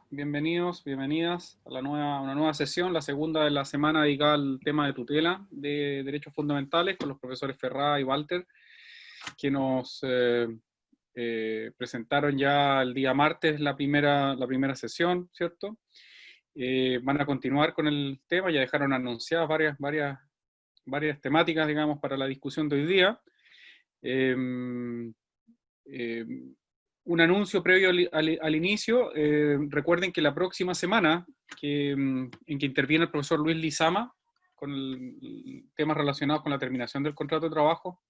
Bienvenidos, bienvenidas a una nueva sesión, la segunda de la semana dedicada al tema de tutela de derechos fundamentales con los profesores Ferrá y Walter, que nos presentaron ya el día martes la primera sesión, ¿cierto? Van a continuar con el tema, ya dejaron anunciadas varias temáticas, digamos, para la discusión de hoy día. Un anuncio previo al inicio, recuerden que la próxima semana, en que interviene el profesor Luis Lizama, con temas relacionados con la terminación del contrato de trabajo,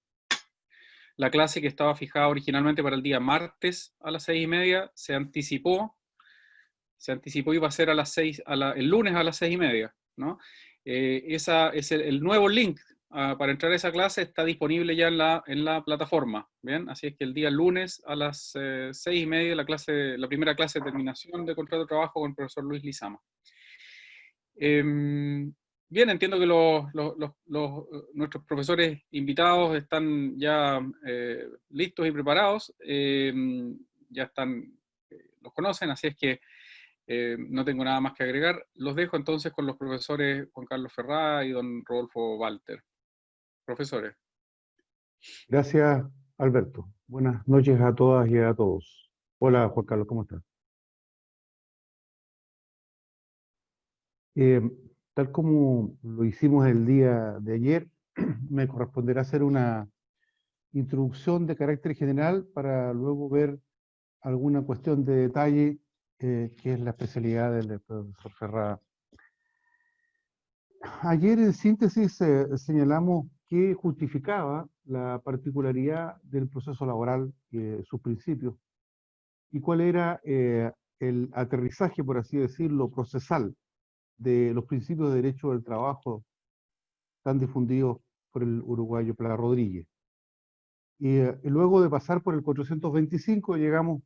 la clase que estaba fijada originalmente para el día martes a las 6:30, se anticipó y va a ser a las 6, el lunes a las 6:30, ¿no? Esa es el nuevo link para entrar a esa clase, está disponible ya en la plataforma, ¿bien? Así es que el día lunes a las 6:30 la primera clase de terminación de contrato de trabajo con el profesor Luis Lizama. Bien, entiendo que nuestros profesores invitados están ya listos y preparados, ya están, los conocen, así es que no tengo nada más que agregar. Los dejo entonces con los profesores Juan Carlos Ferrá y don Rodolfo Walter. Profesores. Gracias, Alberto. Buenas noches a todas y a todos. Hola, Juan Carlos, ¿cómo estás? Tal como lo hicimos el día de ayer, me corresponderá hacer una introducción de carácter general para luego ver alguna cuestión de detalle, que es la especialidad del profesor Ferrá. Ayer, en síntesis, señalamos qué justificaba la particularidad del proceso laboral, sus principios, y cuál era el aterrizaje, por así decirlo, procesal de los principios de derecho del trabajo tan difundidos por el uruguayo Pla Rodríguez. Y luego de pasar por el 425 llegamos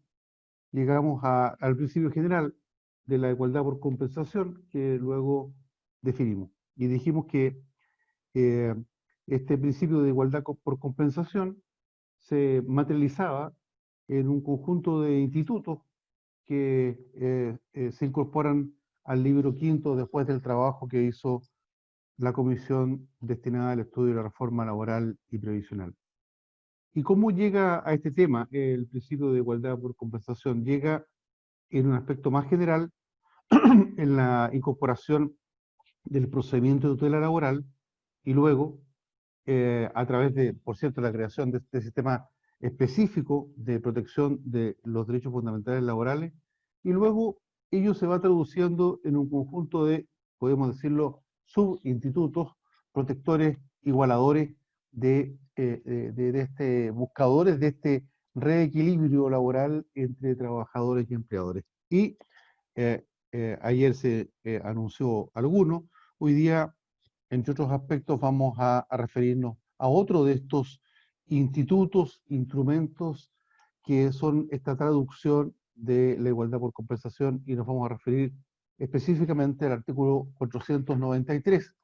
al principio general de la igualdad por compensación, que luego definimos. Y dijimos que este principio de igualdad por compensación se materializaba en un conjunto de institutos que se incorporan al libro quinto después del trabajo que hizo la comisión destinada al estudio de la reforma laboral y previsional. ¿Y cómo llega a este tema el principio de igualdad por compensación? Llega en un aspecto más general en la incorporación del procedimiento de tutela laboral y luego a través de, por cierto, la creación de este sistema específico de protección de los derechos fundamentales laborales, y luego ello se va traduciendo en un conjunto de, podemos decirlo, subinstitutos protectores, igualadores de este, buscadores de este reequilibrio laboral entre trabajadores y empleadores. Y ayer se anunció alguno, hoy día, entre otros aspectos, vamos a referirnos a otro de estos institutos, instrumentos que son esta traducción de la igualdad por compensación, y nos vamos a referir específicamente al artículo 493,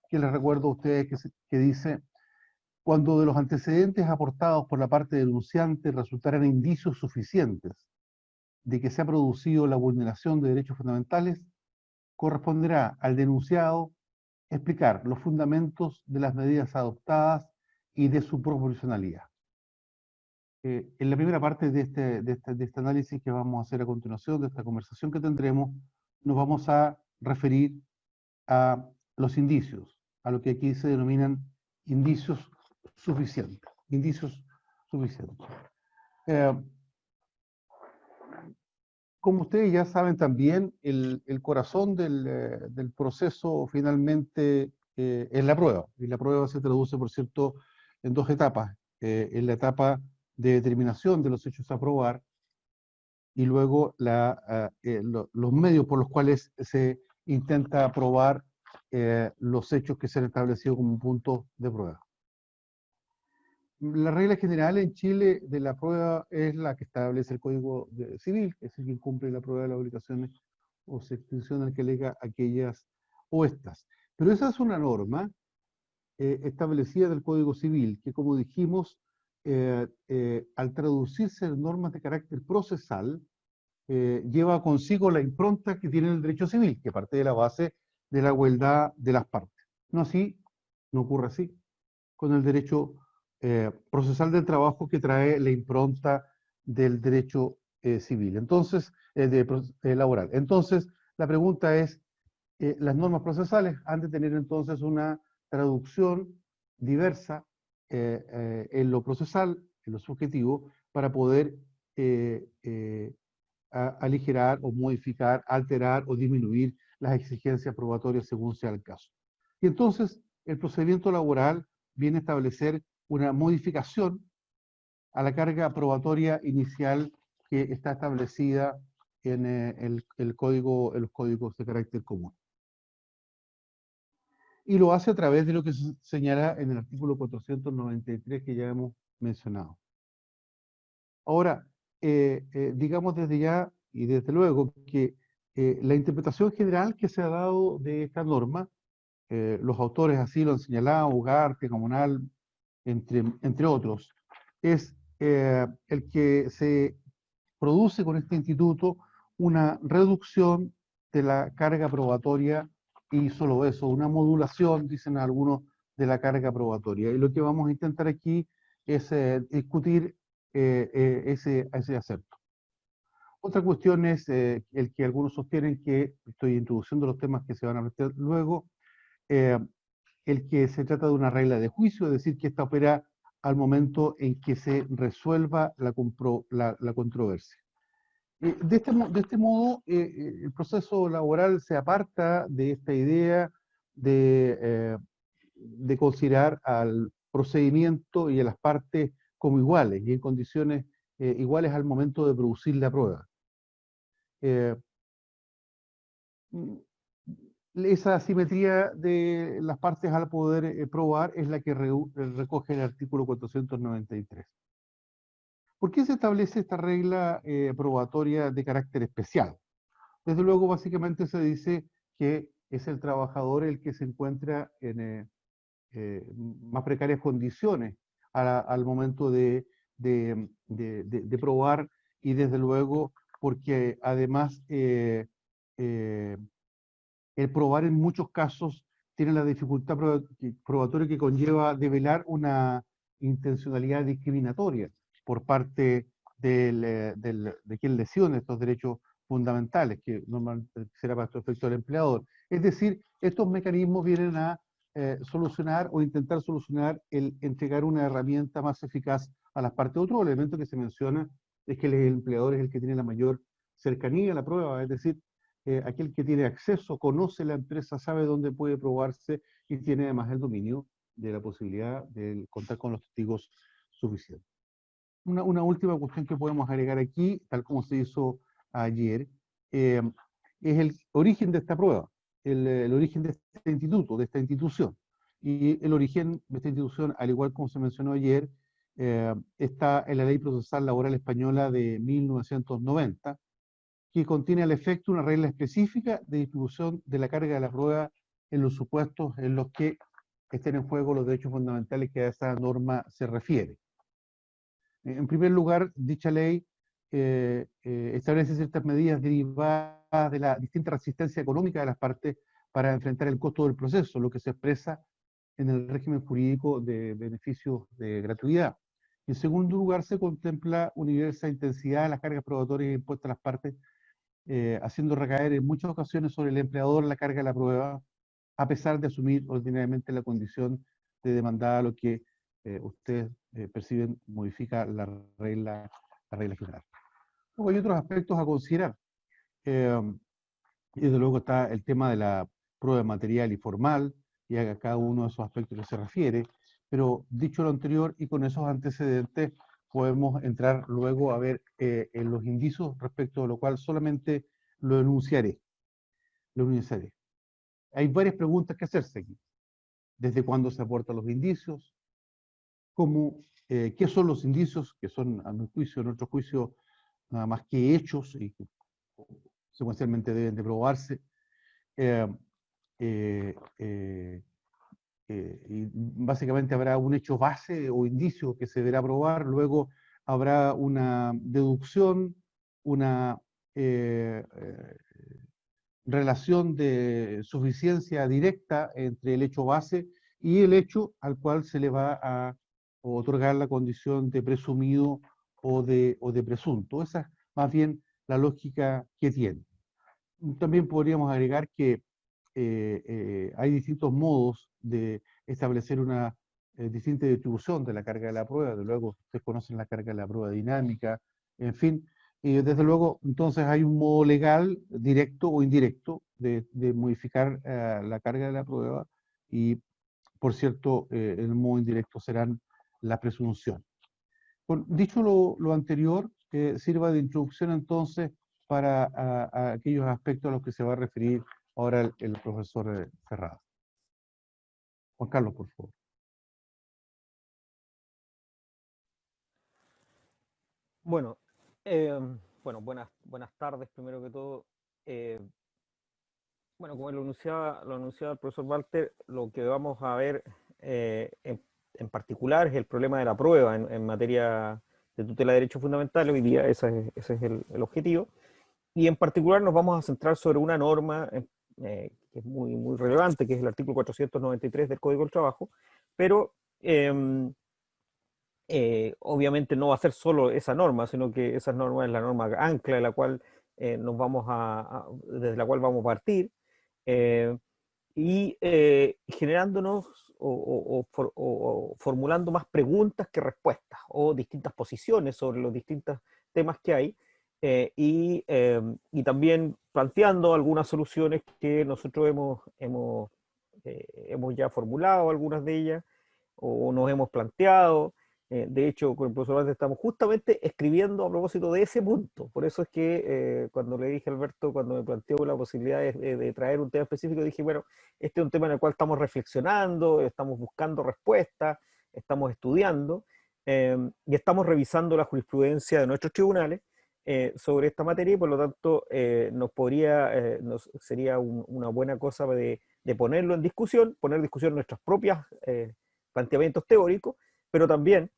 que les recuerdo a ustedes que dice: cuando de los antecedentes aportados por la parte denunciante resultaran indicios suficientes de que se ha producido la vulneración de derechos fundamentales, corresponderá al denunciado explicar los fundamentos de las medidas adoptadas y de su proporcionalidad. En la primera parte de este análisis que vamos a hacer a continuación, de esta conversación que tendremos, nos vamos a referir a los indicios, a lo que aquí se denominan indicios suficientes. Indicios suficientes. Como ustedes ya saben también, el corazón del proceso finalmente es la prueba. Y la prueba se traduce, por cierto, en dos etapas. En la etapa de determinación de los hechos a probar, y luego los medios por los cuales se intenta probar los hechos que se han establecido como punto de prueba. La regla general en Chile de la prueba es la que establece el Código Civil, que es el que cumple la prueba de las obligaciones o se extiende el que alega aquellas o estas. Pero esa es una norma establecida del Código Civil, que como dijimos, al traducirse en normas de carácter procesal, lleva consigo la impronta que tiene el derecho civil, que parte de la base de la igualdad de las partes. No así, no ocurre así con el derecho procesal del trabajo, que trae la impronta del derecho civil, entonces, laboral. Entonces, la pregunta es, las normas procesales han de tener entonces una traducción diversa en lo procesal, en lo subjetivo, para poder aligerar o modificar, alterar o disminuir las exigencias probatorias según sea el caso. Y entonces el procedimiento laboral viene a establecer una modificación a la carga probatoria inicial que está establecida en el código, en los códigos de carácter común. Y lo hace a través de lo que se señala en el artículo 493 que ya hemos mencionado. Ahora, digamos desde ya y desde luego que la interpretación general que se ha dado de esta norma, los autores así lo han señalado, Ugarte, Comunal, entre otros, es el que se produce con este instituto una reducción de la carga probatoria y solo eso, una modulación, dicen algunos, de la carga probatoria. Y lo que vamos a intentar aquí es discutir ese acepto. Otra cuestión es el que algunos sostienen, que estoy introduciendo los temas que se van a plantear luego, eh, el que se trata de una regla de juicio, es decir, que esta opera al momento en que se resuelva la controversia. De este modo, el proceso laboral se aparta de esta idea de considerar al procedimiento y a las partes como iguales y en condiciones iguales al momento de producir la prueba. Eh, Esa asimetría de las partes al poder probar es la que recoge el artículo 493. ¿Por qué se establece esta regla probatoria de carácter especial? Desde luego, básicamente se dice que es el trabajador el que se encuentra en más precarias condiciones al momento de probar, y desde luego porque además el probar en muchos casos tiene la dificultad probatoria que conlleva develar una intencionalidad discriminatoria por parte de quien lesiona estos derechos fundamentales, que normalmente será para efecto del empleador. Es decir, estos mecanismos vienen a solucionar o intentar solucionar el entregar una herramienta más eficaz a las partes. Otro elemento que se menciona es que el empleador es el que tiene la mayor cercanía a la prueba, es decir, aquel que tiene acceso, conoce la empresa, sabe dónde puede probarse y tiene además el dominio de la posibilidad de contar con los testigos suficientes. Una última cuestión que podemos agregar aquí, tal como se hizo ayer, es el origen de esta prueba, el origen de este instituto, de esta institución. Y el origen de esta institución, al igual como se mencionó ayer, está en la Ley Procesal Laboral Española de 1990, que contiene al efecto una regla específica de distribución de la carga de la prueba en los supuestos en los que estén en juego los derechos fundamentales que a esa norma se refiere. En primer lugar, dicha ley establece ciertas medidas derivadas de la distinta resistencia económica de las partes para enfrentar el costo del proceso, lo que se expresa en el régimen jurídico de beneficios de gratuidad. En segundo lugar, se contempla una diversa intensidad de las cargas probatorias impuestas a las partes, haciendo recaer en muchas ocasiones sobre el empleador la carga de la prueba, a pesar de asumir ordinariamente la condición de demandada, lo que ustedes perciben modifica la regla general. Luego hay otros aspectos a considerar. Y desde luego está el tema de la prueba material y formal, y a cada uno de esos aspectos que se refiere, pero dicho lo anterior y con esos antecedentes, podemos entrar luego a ver en los indicios, respecto a lo cual solamente lo enunciaré. Hay varias preguntas que hacerse aquí. ¿Desde cuándo se aportan los indicios? ¿Qué son los indicios? Que son, a mi juicio, en nuestro juicio, nada más que hechos y que secuencialmente deben de probarse. Eh, eh, y básicamente habrá un hecho base o indicio que se deberá probar, luego habrá una deducción, una relación de suficiencia directa entre el hecho base y el hecho al cual se le va a otorgar la condición de presumido o de presunto. Esa es más bien la lógica que tiene. También podríamos agregar que hay distintos modos de establecer una distinta distribución de la carga de la prueba. De luego, ustedes conocen la carga de la prueba dinámica, en fin. Y desde luego, entonces hay un modo legal, directo o indirecto, de modificar la carga de la prueba y, por cierto, el modo indirecto serán la presunción. Bueno, dicho lo anterior, sirva de introducción entonces para a aquellos aspectos a los que se va a referir ahora el profesor Ferrado. Juan Carlos, por favor. Bueno, bueno, buenas tardes primero que todo. Bueno, como lo anunciaba el profesor Walter, lo que vamos a ver en particular es el problema de la prueba en materia de tutela de derechos fundamentales. Hoy día ese es el objetivo. Y en particular nos vamos a centrar sobre una norma que es muy relevante, que es el artículo 493 del Código del Trabajo, pero obviamente no va a ser solo esa norma, sino que esa norma es la norma ancla de la cual desde la cual vamos a partir, y generándonos o formulando más preguntas que respuestas, o distintas posiciones sobre los distintos temas que hay, y también planteando algunas soluciones que nosotros hemos ya formulado, algunas de ellas, o nos hemos planteado. De hecho, con el profesor Vázquez estamos justamente escribiendo a propósito de ese punto. Por eso es que cuando le dije a Alberto, cuando me planteó la posibilidad de traer un tema específico, dije, bueno, este es un tema en el cual estamos reflexionando, estamos buscando respuestas, estamos estudiando, y estamos revisando la jurisprudencia de nuestros tribunales sobre esta materia, y por lo tanto sería una buena cosa de ponerlo en discusión, poner en discusión nuestros propios planteamientos teóricos, pero también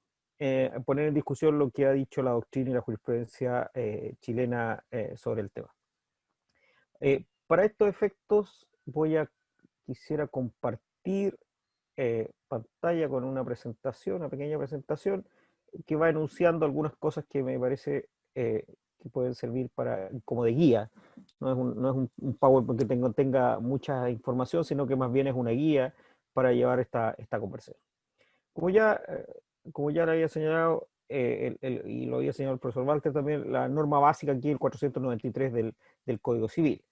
poner en discusión lo que ha dicho la doctrina y la jurisprudencia chilena sobre el tema. Para estos efectos quisiera compartir pantalla con una presentación, una pequeña presentación, que va enunciando algunas cosas que me parece que pueden servir como de guía. No es un PowerPoint que tenga mucha información, sino que más bien es una guía para llevar esta conversación. Como ya lo había señalado, y lo había señalado el profesor Walter también, la norma básica aquí, el 493 del Código Civil,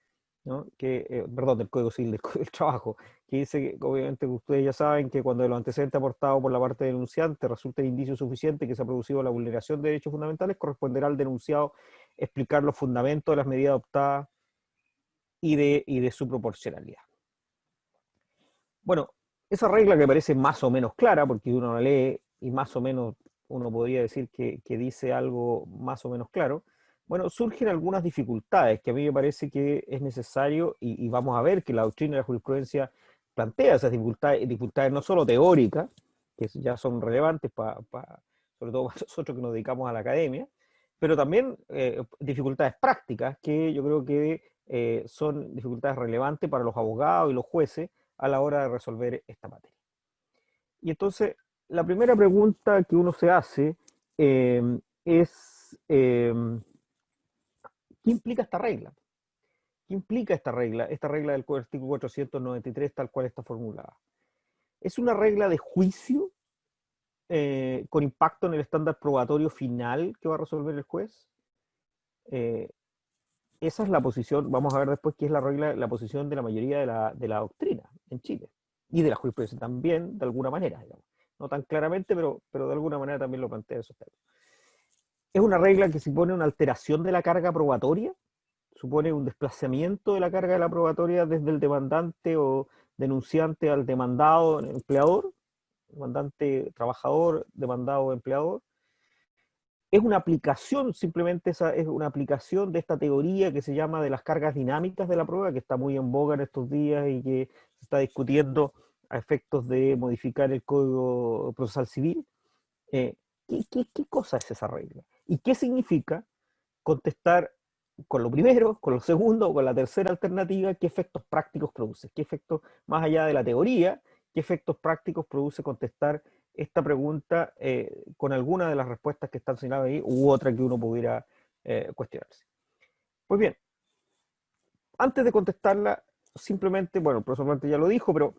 ¿no? Perdón, del Código Civil, del Código del Trabajo, que dice que, obviamente, ustedes ya saben que cuando los antecedentes aportados por la parte denunciante resulten indicio suficiente que se ha producido la vulneración de derechos fundamentales, corresponderá al denunciado explicar los fundamentos de las medidas adoptadas y de su proporcionalidad. Bueno, esa regla que parece más o menos clara, porque uno la lee y más o menos uno podría decir que dice algo más o menos claro, bueno, surgen algunas dificultades que a mí me parece que es necesario, y vamos a ver que la doctrina y la jurisprudencia plantea esas dificultades no solo teóricas, que ya son relevantes sobre todo para nosotros que nos dedicamos a la academia, pero también dificultades prácticas que yo creo que son dificultades relevantes para los abogados y los jueces a la hora de resolver esta materia. Y entonces, la primera pregunta que uno se hace es, ¿qué implica esta regla? ¿Qué implica esta regla del artículo 493 tal cual está formulada? ¿Es una regla de juicio con impacto en el estándar probatorio final que va a resolver el juez? Esa es la posición, vamos a ver después qué es la posición de la mayoría de la doctrina en Chile, y de la jurisprudencia también, de alguna manera, digamos. No tan claramente, pero de alguna manera también lo plantea esos términos. Es una regla que supone una alteración de la carga probatoria, supone un desplazamiento de la carga de la probatoria desde el demandante o denunciante al demandado empleador, demandante trabajador, demandado empleador. Es una aplicación, simplemente es una aplicación de esta teoría que se llama de las cargas dinámicas de la prueba, que está muy en boga en estos días y que se está discutiendo a efectos de modificar el Código Procesal Civil, ¿qué cosa es esa regla? ¿Y qué significa contestar con lo primero, con lo segundo o con la tercera alternativa? ¿Qué efectos prácticos produce? ¿Qué efectos, más allá de la teoría, qué efectos prácticos produce contestar esta pregunta con alguna de las respuestas que están señaladas ahí u otra que uno pudiera cuestionarse? Pues bien, antes de contestarla, simplemente, bueno, el profesor Marte ya lo dijo, pero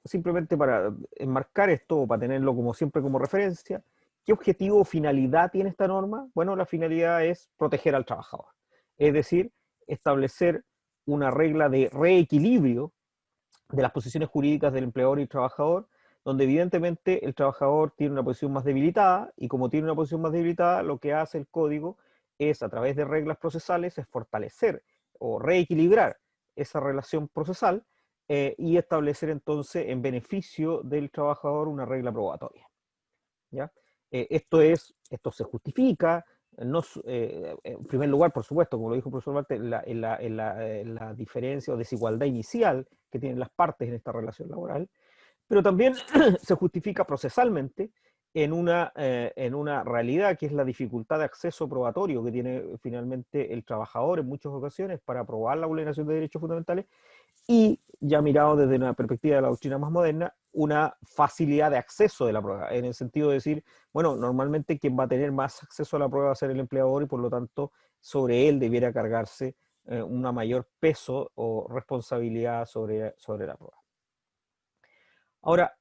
simplemente para enmarcar esto, o para tenerlo como siempre como referencia, ¿qué objetivo o finalidad tiene esta norma? Bueno, la finalidad es proteger al trabajador. Es decir, establecer una regla de reequilibrio de las posiciones jurídicas del empleador y trabajador, donde evidentemente el trabajador tiene una posición más debilitada, y como tiene una posición más debilitada, lo que hace el código es, a través de reglas procesales, es fortalecer o reequilibrar esa relación procesal y establecer entonces en beneficio del trabajador una regla probatoria. ¿Ya? Esto se justifica, no, en primer lugar, por supuesto, como lo dijo el profesor Marte, la diferencia o desigualdad inicial que tienen las partes en esta relación laboral, pero también se justifica procesalmente en una realidad que es la dificultad de acceso probatorio que tiene finalmente el trabajador en muchas ocasiones para probar la vulneración de derechos fundamentales, y ya mirado desde una perspectiva de la doctrina más moderna, una facilidad de acceso de la prueba, en el sentido de decir, bueno, normalmente quien va a tener más acceso a la prueba va a ser el empleador, y por lo tanto sobre él debiera cargarse un mayor peso o responsabilidad sobre la prueba. Ahora,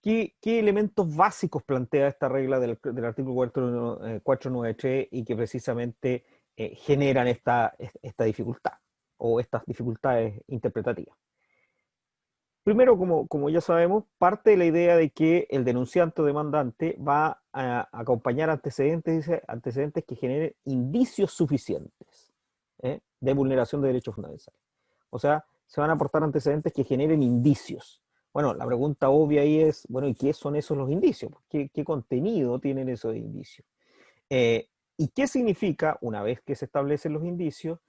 ¿qué elementos básicos plantea esta regla del artículo 493 y que precisamente generan esta dificultad o estas dificultades interpretativas? Primero, como ya sabemos, parte de la idea de que el denunciante o demandante va a acompañar antecedentes que generen indicios suficientes de vulneración de derechos fundamentales. O sea, se van a aportar antecedentes que generen indicios. Bueno, la pregunta obvia ahí es, bueno, ¿y qué son esos los indicios? ¿Qué contenido tienen esos indicios? ¿Y qué significa, una vez que se establecen los indicios,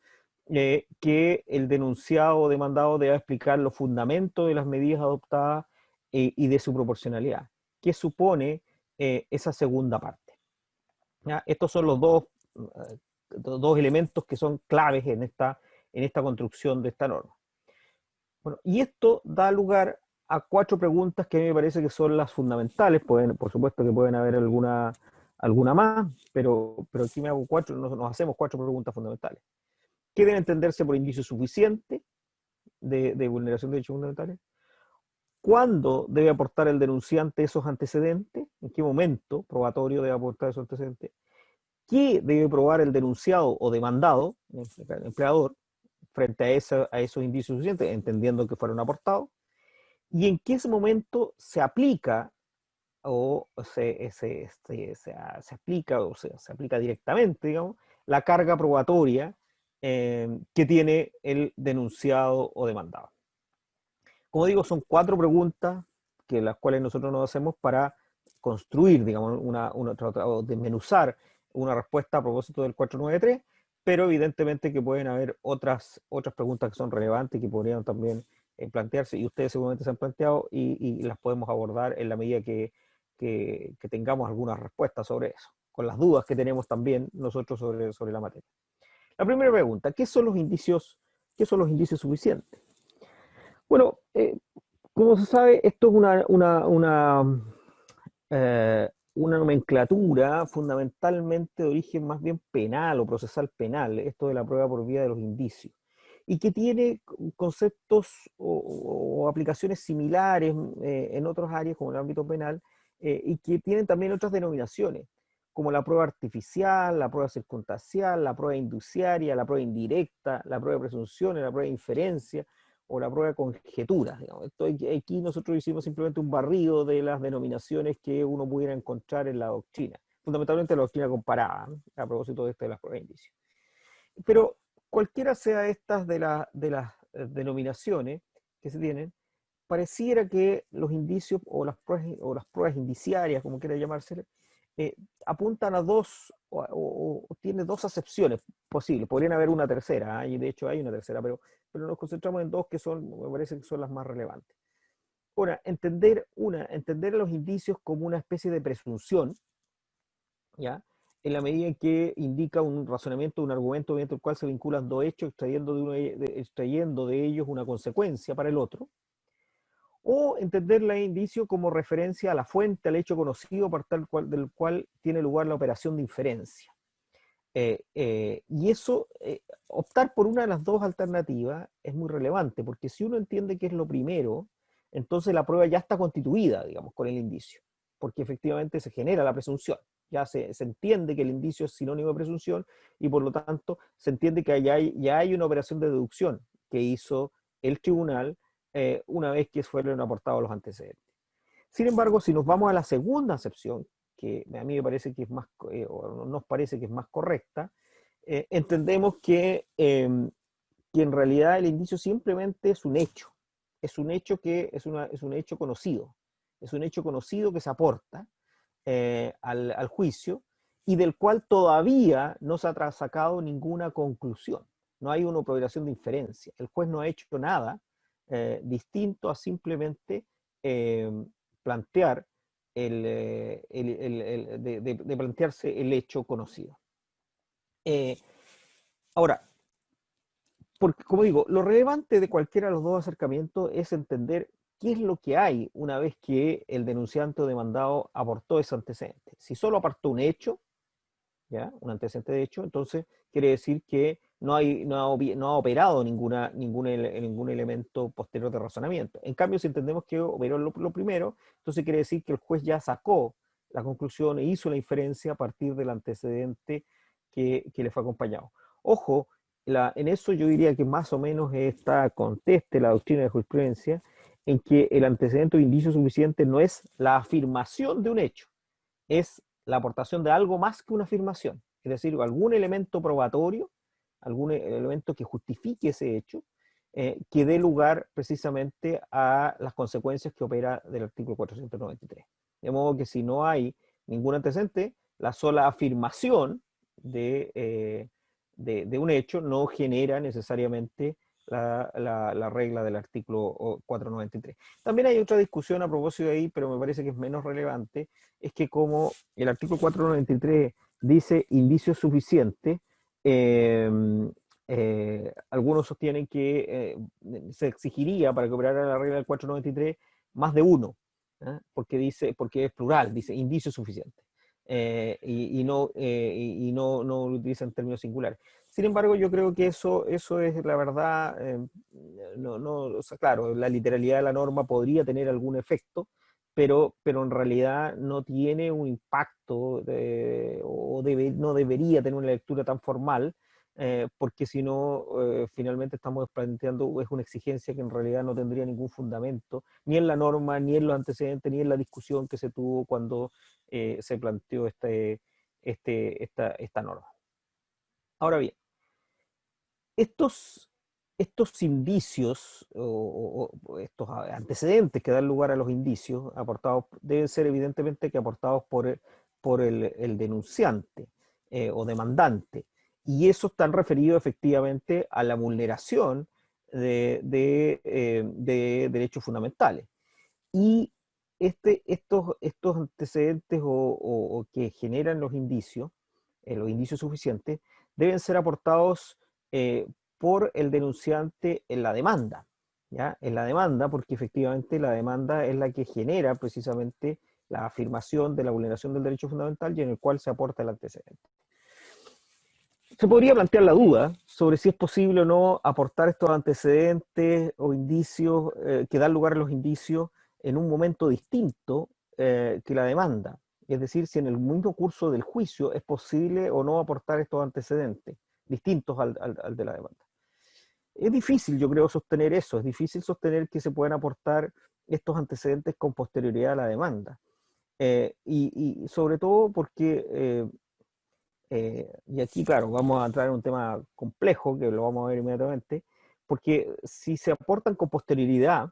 que el denunciado o demandado deba explicar los fundamentos de las medidas adoptadas y de su proporcionalidad? ¿Qué supone esa segunda parte? ¿Ya? Estos son los dos elementos que son claves en esta construcción de esta norma. Bueno, y esto da lugar a 4 preguntas que a mí me parece que son las fundamentales. Por supuesto que pueden haber alguna más, pero aquí me hago 4, nos hacemos 4 preguntas fundamentales. ¿Qué debe entenderse por indicio suficiente de vulneración de derechos fundamentales? ¿Cuándo debe aportar el denunciante esos antecedentes? ¿En qué momento probatorio debe aportar esos antecedentes? ¿Qué debe probar el denunciado o demandado, el empleador, frente a esos indicios suficientes, entendiendo que fueron aportados? ¿Y en qué momento se aplica o se aplica directamente, digamos, la carga probatoria que tiene el denunciado o demandado? Como digo, son 4 preguntas las cuales nosotros nos hacemos para construir, digamos, o desmenuzar una respuesta a propósito del 493, pero evidentemente que pueden haber otras preguntas que son relevantes y que podrían también plantearse, y ustedes seguramente se han planteado, y las podemos abordar en la medida que tengamos algunas respuestas sobre eso, con las dudas que tenemos también nosotros sobre la materia. La primera pregunta, ¿qué son los indicios suficientes? Bueno, como se sabe, esto es una nomenclatura fundamentalmente de origen más bien penal o procesal penal, esto de la prueba por vía de los indicios, y que tiene conceptos o aplicaciones similares en otras áreas como el ámbito penal, y que tienen también otras denominaciones, como la prueba artificial, la prueba circunstancial, la prueba induciaria, la prueba indirecta, la prueba de presunción, la prueba de inferencia, o la prueba de conjeturas. Aquí nosotros hicimos simplemente un barrido de las denominaciones que uno pudiera encontrar en la doctrina, fundamentalmente la doctrina comparada, a propósito de las pruebas de indicio. Pero cualquiera sea estas de las denominaciones que se tienen, pareciera que los indicios o las pruebas indiciarias, como quiera llamarse, apuntan a dos, o tiene dos acepciones posibles. Podrían haber una tercera, y de hecho hay una tercera, pero nos concentramos en dos que me parece que son las más relevantes. Ahora, entender los indicios como una especie de presunción, ¿ya? En la medida en que indica un razonamiento, un argumento mediante el cual se vinculan dos hechos, extrayendo de ellos una consecuencia para el otro, o entender el indicio como referencia a la fuente, al hecho conocido del cual tiene lugar la operación de inferencia. Y eso, optar por una de las dos alternativas es muy relevante, porque si uno entiende que es lo primero, entonces la prueba ya está constituida, digamos, con el indicio, porque efectivamente se genera la presunción. Ya se entiende que el indicio es sinónimo de presunción y por lo tanto se entiende que ya hay una operación de deducción que hizo el tribunal una vez que fueron aportados los antecedentes. Sin embargo, si nos vamos a la segunda acepción, que a mí me parece que es más, o nos parece que es más correcta, entendemos que en realidad el indicio simplemente es un hecho que es un hecho conocido, que se aporta al juicio y del cual todavía no se ha sacado ninguna conclusión. No hay una operación de inferencia. El juez no ha hecho nada distinto a simplemente plantear de plantearse el hecho conocido. Ahora, porque, como digo, lo relevante de cualquiera de los dos acercamientos es entender qué es lo que hay una vez que el denunciante o demandado aportó ese antecedente. Si solo aportó un hecho, ¿ya? Un antecedente de hecho, entonces quiere decir que no ha operado ningún elemento posterior de razonamiento. En cambio, si entendemos que operó lo primero, entonces quiere decir que el juez ya sacó la conclusión e hizo la inferencia a partir del antecedente que le fue acompañado. Ojo, en eso yo diría que más o menos conteste la doctrina de jurisprudencia, en que el antecedente o indicio suficiente no es la afirmación de un hecho, es la aportación de algo más que una afirmación, es decir, algún elemento probatorio, algún elemento que justifique ese hecho, que dé lugar precisamente a las consecuencias que opera del artículo 493. De modo que si no hay ningún antecedente, la sola afirmación de un hecho no genera necesariamente la regla del artículo 493. También hay otra discusión a propósito de ahí, pero me parece que es menos relevante, es que como el artículo 493 dice indicio suficiente, algunos sostienen que se exigiría para que operara la regla del 493 más de uno, ¿eh? Porque es plural, dice indicio suficiente. Y no lo utiliza en términos singulares. Sin embargo, yo creo que eso es la verdad, o sea, claro, la literalidad de la norma podría tener algún efecto, pero en realidad no tiene un impacto no debería tener una lectura tan formal, porque si no, finalmente estamos planteando es una exigencia que en realidad no tendría ningún fundamento, ni en la norma, ni en los antecedentes, ni en la discusión que se tuvo cuando se planteó esta norma. Ahora bien, estos indicios o estos antecedentes que dan lugar a los indicios aportados deben ser evidentemente que aportados por el denunciante o demandante, y eso están referidos efectivamente a la vulneración de derechos fundamentales. Y estos antecedentes o que generan los indicios suficientes, deben ser aportados por el denunciante en la demanda, ¿ya? En la demanda, porque efectivamente la demanda es la que genera precisamente la afirmación de la vulneración del derecho fundamental y en el cual se aporta el antecedente. Se podría plantear la duda sobre si es posible o no aportar estos antecedentes o indicios que dan lugar a los indicios en un momento distinto que la demanda. Es decir, si en el mismo curso del juicio es posible o no aportar estos antecedentes distintos al de la demanda. Es difícil, yo creo, sostener eso. Es difícil sostener que se puedan aportar estos antecedentes con posterioridad a la demanda. Y sobre todo porque... y aquí, claro, vamos a entrar en un tema complejo, que lo vamos a ver inmediatamente, porque si se aportan con posterioridad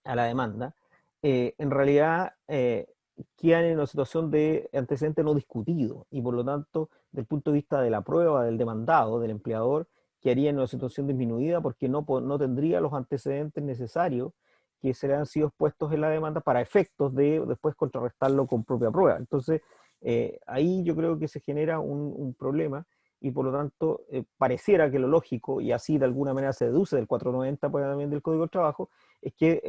a la demanda, en realidad quedan en una situación de antecedente no discutido, y por lo tanto, desde el punto de vista de la prueba del demandado, del empleador, quedaría en una situación disminuida porque no tendría los antecedentes necesarios que se le han sido expuestos en la demanda para efectos de después contrarrestarlo con propia prueba. Entonces, ahí yo creo que se genera un problema y por lo tanto pareciera que lo lógico, y así de alguna manera se deduce del 490 pues, también del Código del Trabajo, es que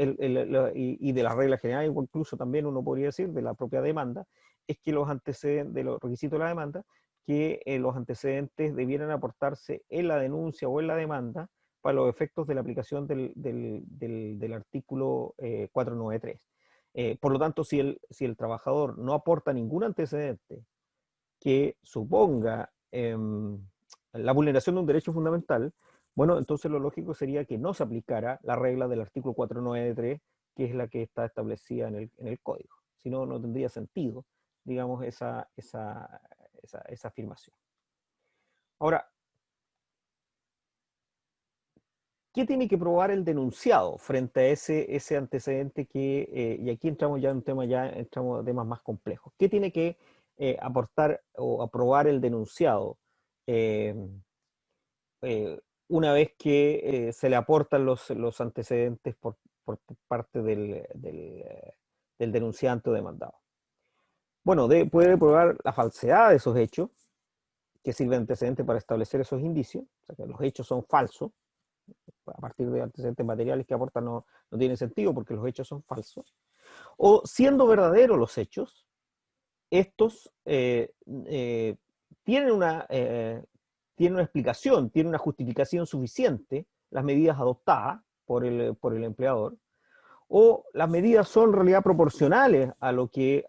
y de las reglas generales, incluso también uno podría decir de la propia demanda, es que los antecedentes, de los requisitos de la demanda, que los antecedentes debieran aportarse en la denuncia o en la demanda para los efectos de la aplicación del artículo 493. Por lo tanto, si el trabajador no aporta ningún antecedente que suponga la vulneración de un derecho fundamental, bueno, entonces lo lógico sería que no se aplicara la regla del artículo 493, que es la que está establecida en el código. Si no, no tendría sentido, digamos, esa afirmación. Ahora, ¿qué tiene que probar el denunciado frente a ese antecedente que, y aquí entramos ya en un tema, entramos en temas más complejos? ¿Qué tiene que aportar o aprobar el denunciado una vez que se le aportan los antecedentes por parte del denunciante o demandado? Bueno, puede probar la falsedad de esos hechos, que sirve de antecedente para establecer esos indicios, o sea que los hechos son falsos, a partir de antecedentes materiales que aportan no tiene sentido porque los hechos son falsos, o siendo verdaderos los hechos, estos tienen una explicación, tienen una justificación suficiente, las medidas adoptadas por el empleador, o las medidas son en realidad proporcionales a lo que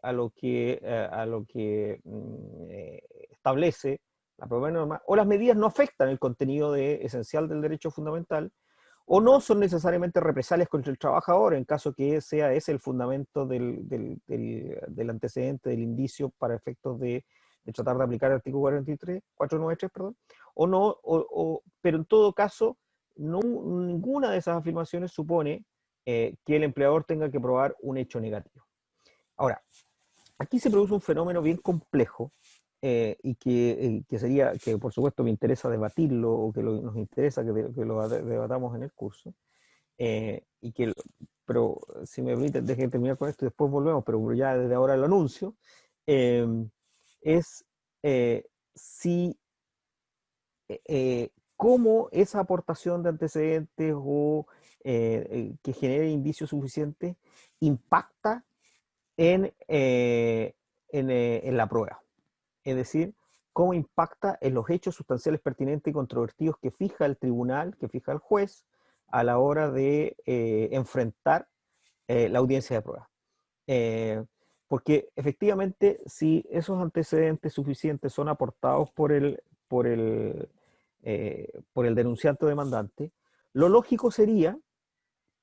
establece la propia norma, o las medidas no afectan el contenido esencial del derecho fundamental, o no son necesariamente represalias contra el trabajador, en caso que sea ese el fundamento del antecedente, del indicio para efectos de tratar de aplicar el artículo 493, perdón, o no, pero en todo caso, ninguna de esas afirmaciones supone que el empleador tenga que probar un hecho negativo. Ahora, aquí se produce un fenómeno bien complejo, y que por supuesto me interesa debatirlo, o que nos interesa que lo debatamos en el curso, pero si me permiten, dejen terminar con esto y después volvemos, pero ya desde ahora lo anuncio, es cómo esa aportación de antecedentes o que genere indicios suficientes impacta en la prueba. Es decir, cómo impacta en los hechos sustanciales pertinentes y controvertidos que fija el tribunal, que fija el juez, a la hora de enfrentar la audiencia de prueba. Porque efectivamente, si esos antecedentes suficientes son aportados por el denunciante o demandante, lo lógico sería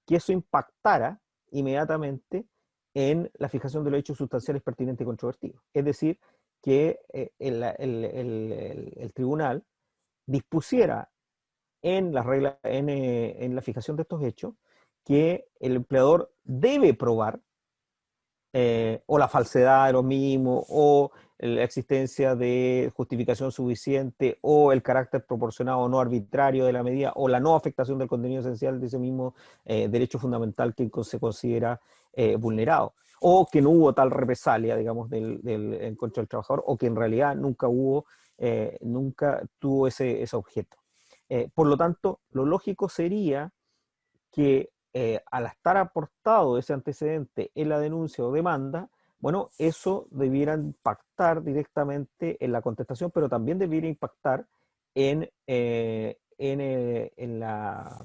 que eso impactara inmediatamente en la fijación de los hechos sustanciales pertinentes y controvertidos. Es decir, que el tribunal dispusiera en la fijación de estos hechos que el empleador debe probar o la falsedad de los mismos, o la existencia de justificación suficiente, o el carácter proporcionado o no arbitrario de la medida, o la no afectación del contenido esencial de ese mismo derecho fundamental que se considera vulnerado, o que no hubo tal represalia, digamos, en contra del trabajador, o que en realidad nunca tuvo ese objeto. Por lo tanto, lo lógico sería que al estar aportado ese antecedente en la denuncia o demanda, bueno, eso debiera impactar directamente en la contestación, pero también debiera impactar en la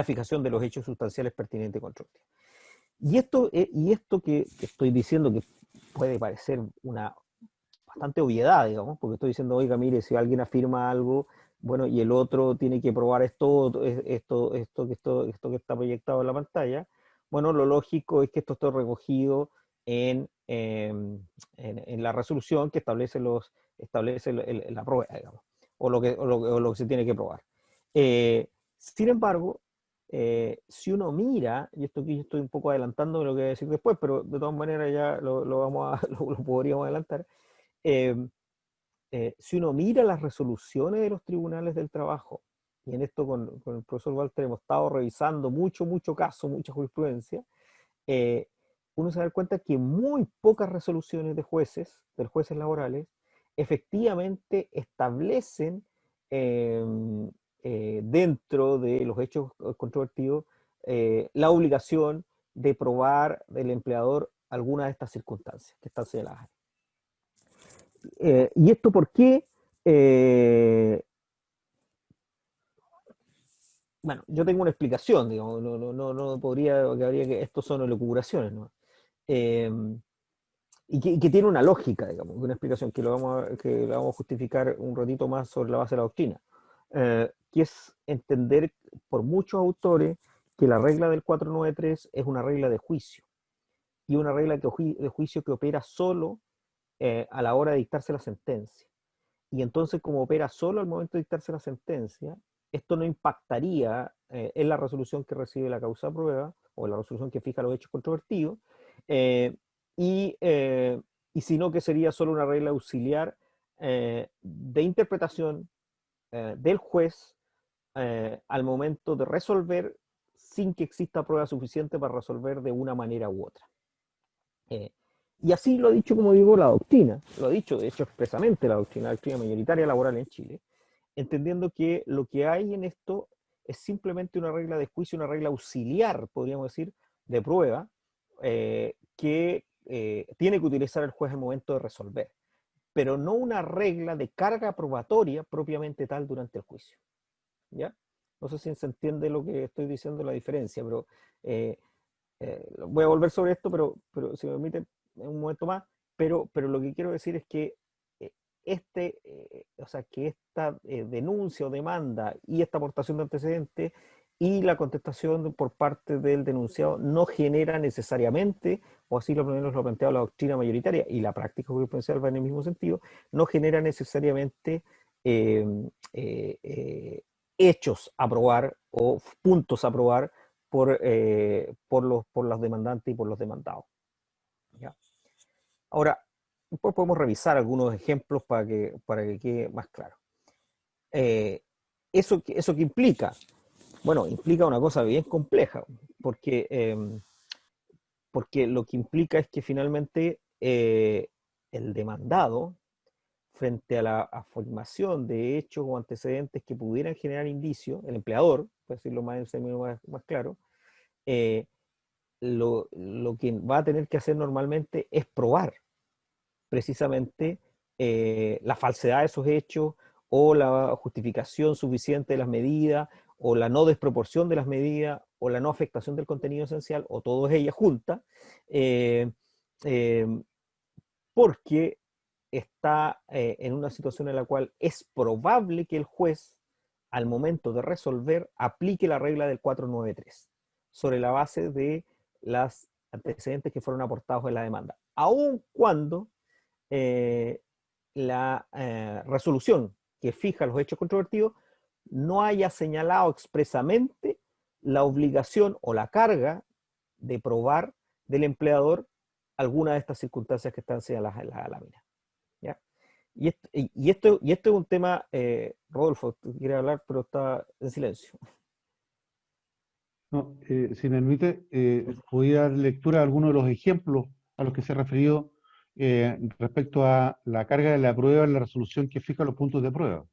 fijación de los hechos sustanciales pertinentes y controvertidos. Y esto que estoy diciendo, que puede parecer una bastante obviedad, digamos, porque estoy diciendo, oiga, mire, si alguien afirma algo, bueno, y el otro tiene que probar esto que está proyectado en la pantalla, bueno, lo lógico es que esto esté recogido en la resolución que establece la prueba, digamos, o lo que se tiene que probar. Sin embargo, si uno mira, y esto aquí yo estoy un poco adelantando de lo que voy a decir después, pero de todas maneras ya lo podríamos adelantar. Si uno mira las resoluciones de los tribunales del trabajo y en esto con el profesor Walter hemos estado revisando mucho caso, mucha jurisprudencia, uno se da cuenta que muy pocas resoluciones de jueces laborales, efectivamente establecen dentro de los hechos controvertidos la obligación de probar del empleador alguna de estas circunstancias que están señaladas. ¿Y esto por qué? Bueno, yo tengo una explicación, digamos, no podría, que habría que, estos son elucubraciones, ¿no? Y que tiene una lógica, digamos, una explicación que lo vamos a justificar un ratito más sobre la base de la doctrina, que es entender por muchos autores que la regla del 493 es una regla de juicio, y una regla de juicio que opera solo a la hora de dictarse la sentencia. Y entonces, como opera solo al momento de dictarse la sentencia, esto no impactaría en la resolución que recibe la causa de prueba o en la resolución que fija los hechos controvertidos, y sino que sería solo una regla auxiliar de interpretación del juez al momento de resolver sin que exista prueba suficiente para resolver de una manera u otra. Y así lo ha dicho, como digo, la doctrina, lo ha dicho de hecho expresamente la doctrina mayoritaria laboral en Chile, entendiendo que lo que hay en esto es simplemente una regla de juicio, una regla auxiliar, podríamos decir, de prueba, que tiene que utilizar el juez en el momento de resolver, pero no una regla de carga probatoria propiamente tal durante el juicio. ¿Ya? No sé si se entiende lo que estoy diciendo, la diferencia, pero voy a volver sobre esto, pero si me permiten un momento más, pero lo que quiero decir es que o sea, que esta denuncia o demanda y esta aportación de antecedentes y la contestación por parte del denunciado no genera necesariamente, o así lo menos lo ha planteado la doctrina mayoritaria y la práctica jurisprudencial va en el mismo sentido, no genera necesariamente hechos a probar o puntos a probar por los demandantes y por los demandados. ¿Ya? Ahora, después podemos revisar algunos ejemplos para que quede más claro. ¿Eso que implica? Bueno, implica una cosa bien compleja, porque lo que implica es que finalmente el demandado, frente a la afirmación de hechos o antecedentes que pudieran generar indicios, el empleador, por decirlo más claro, lo que va a tener que hacer normalmente es probar precisamente la falsedad de esos hechos o la justificación suficiente de las medidas o la no desproporción de las medidas o la no afectación del contenido esencial o todas ellas juntas, porque está en una situación en la cual es probable que el juez, al momento de resolver, aplique la regla del 493 sobre la base de los antecedentes que fueron aportados en la demanda, aun cuando la resolución que fija los hechos controvertidos no haya señalado expresamente la obligación o la carga de probar del empleador alguna de estas circunstancias que están señaladas en la lámina. ¿Ya? Y esto es un tema, Rodolfo, tú quieres hablar, pero está en silencio. No, si me permite, voy a dar lectura a algunos de los ejemplos a los que se ha referido respecto a la carga de la prueba en la resolución que fija los puntos de prueba.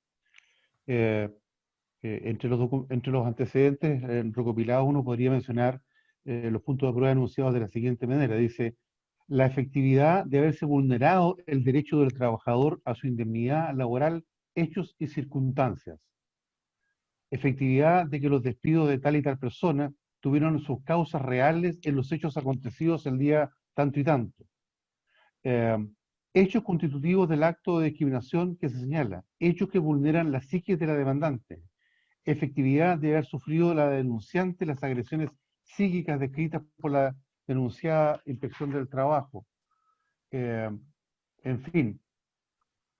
Entre los antecedentes recopilados uno podría mencionar los puntos de prueba enunciados de la siguiente manera. Dice, la efectividad de haberse vulnerado el derecho del trabajador a su indemnidad laboral, hechos y circunstancias. Efectividad de que los despidos de tal y tal persona tuvieron sus causas reales en los hechos acontecidos el día tanto y tanto. Hechos constitutivos del acto de discriminación que se señala, hechos que vulneran la psique de la demandante, efectividad de haber sufrido la denunciante las agresiones psíquicas descritas por la denunciada inspección del trabajo, en fin,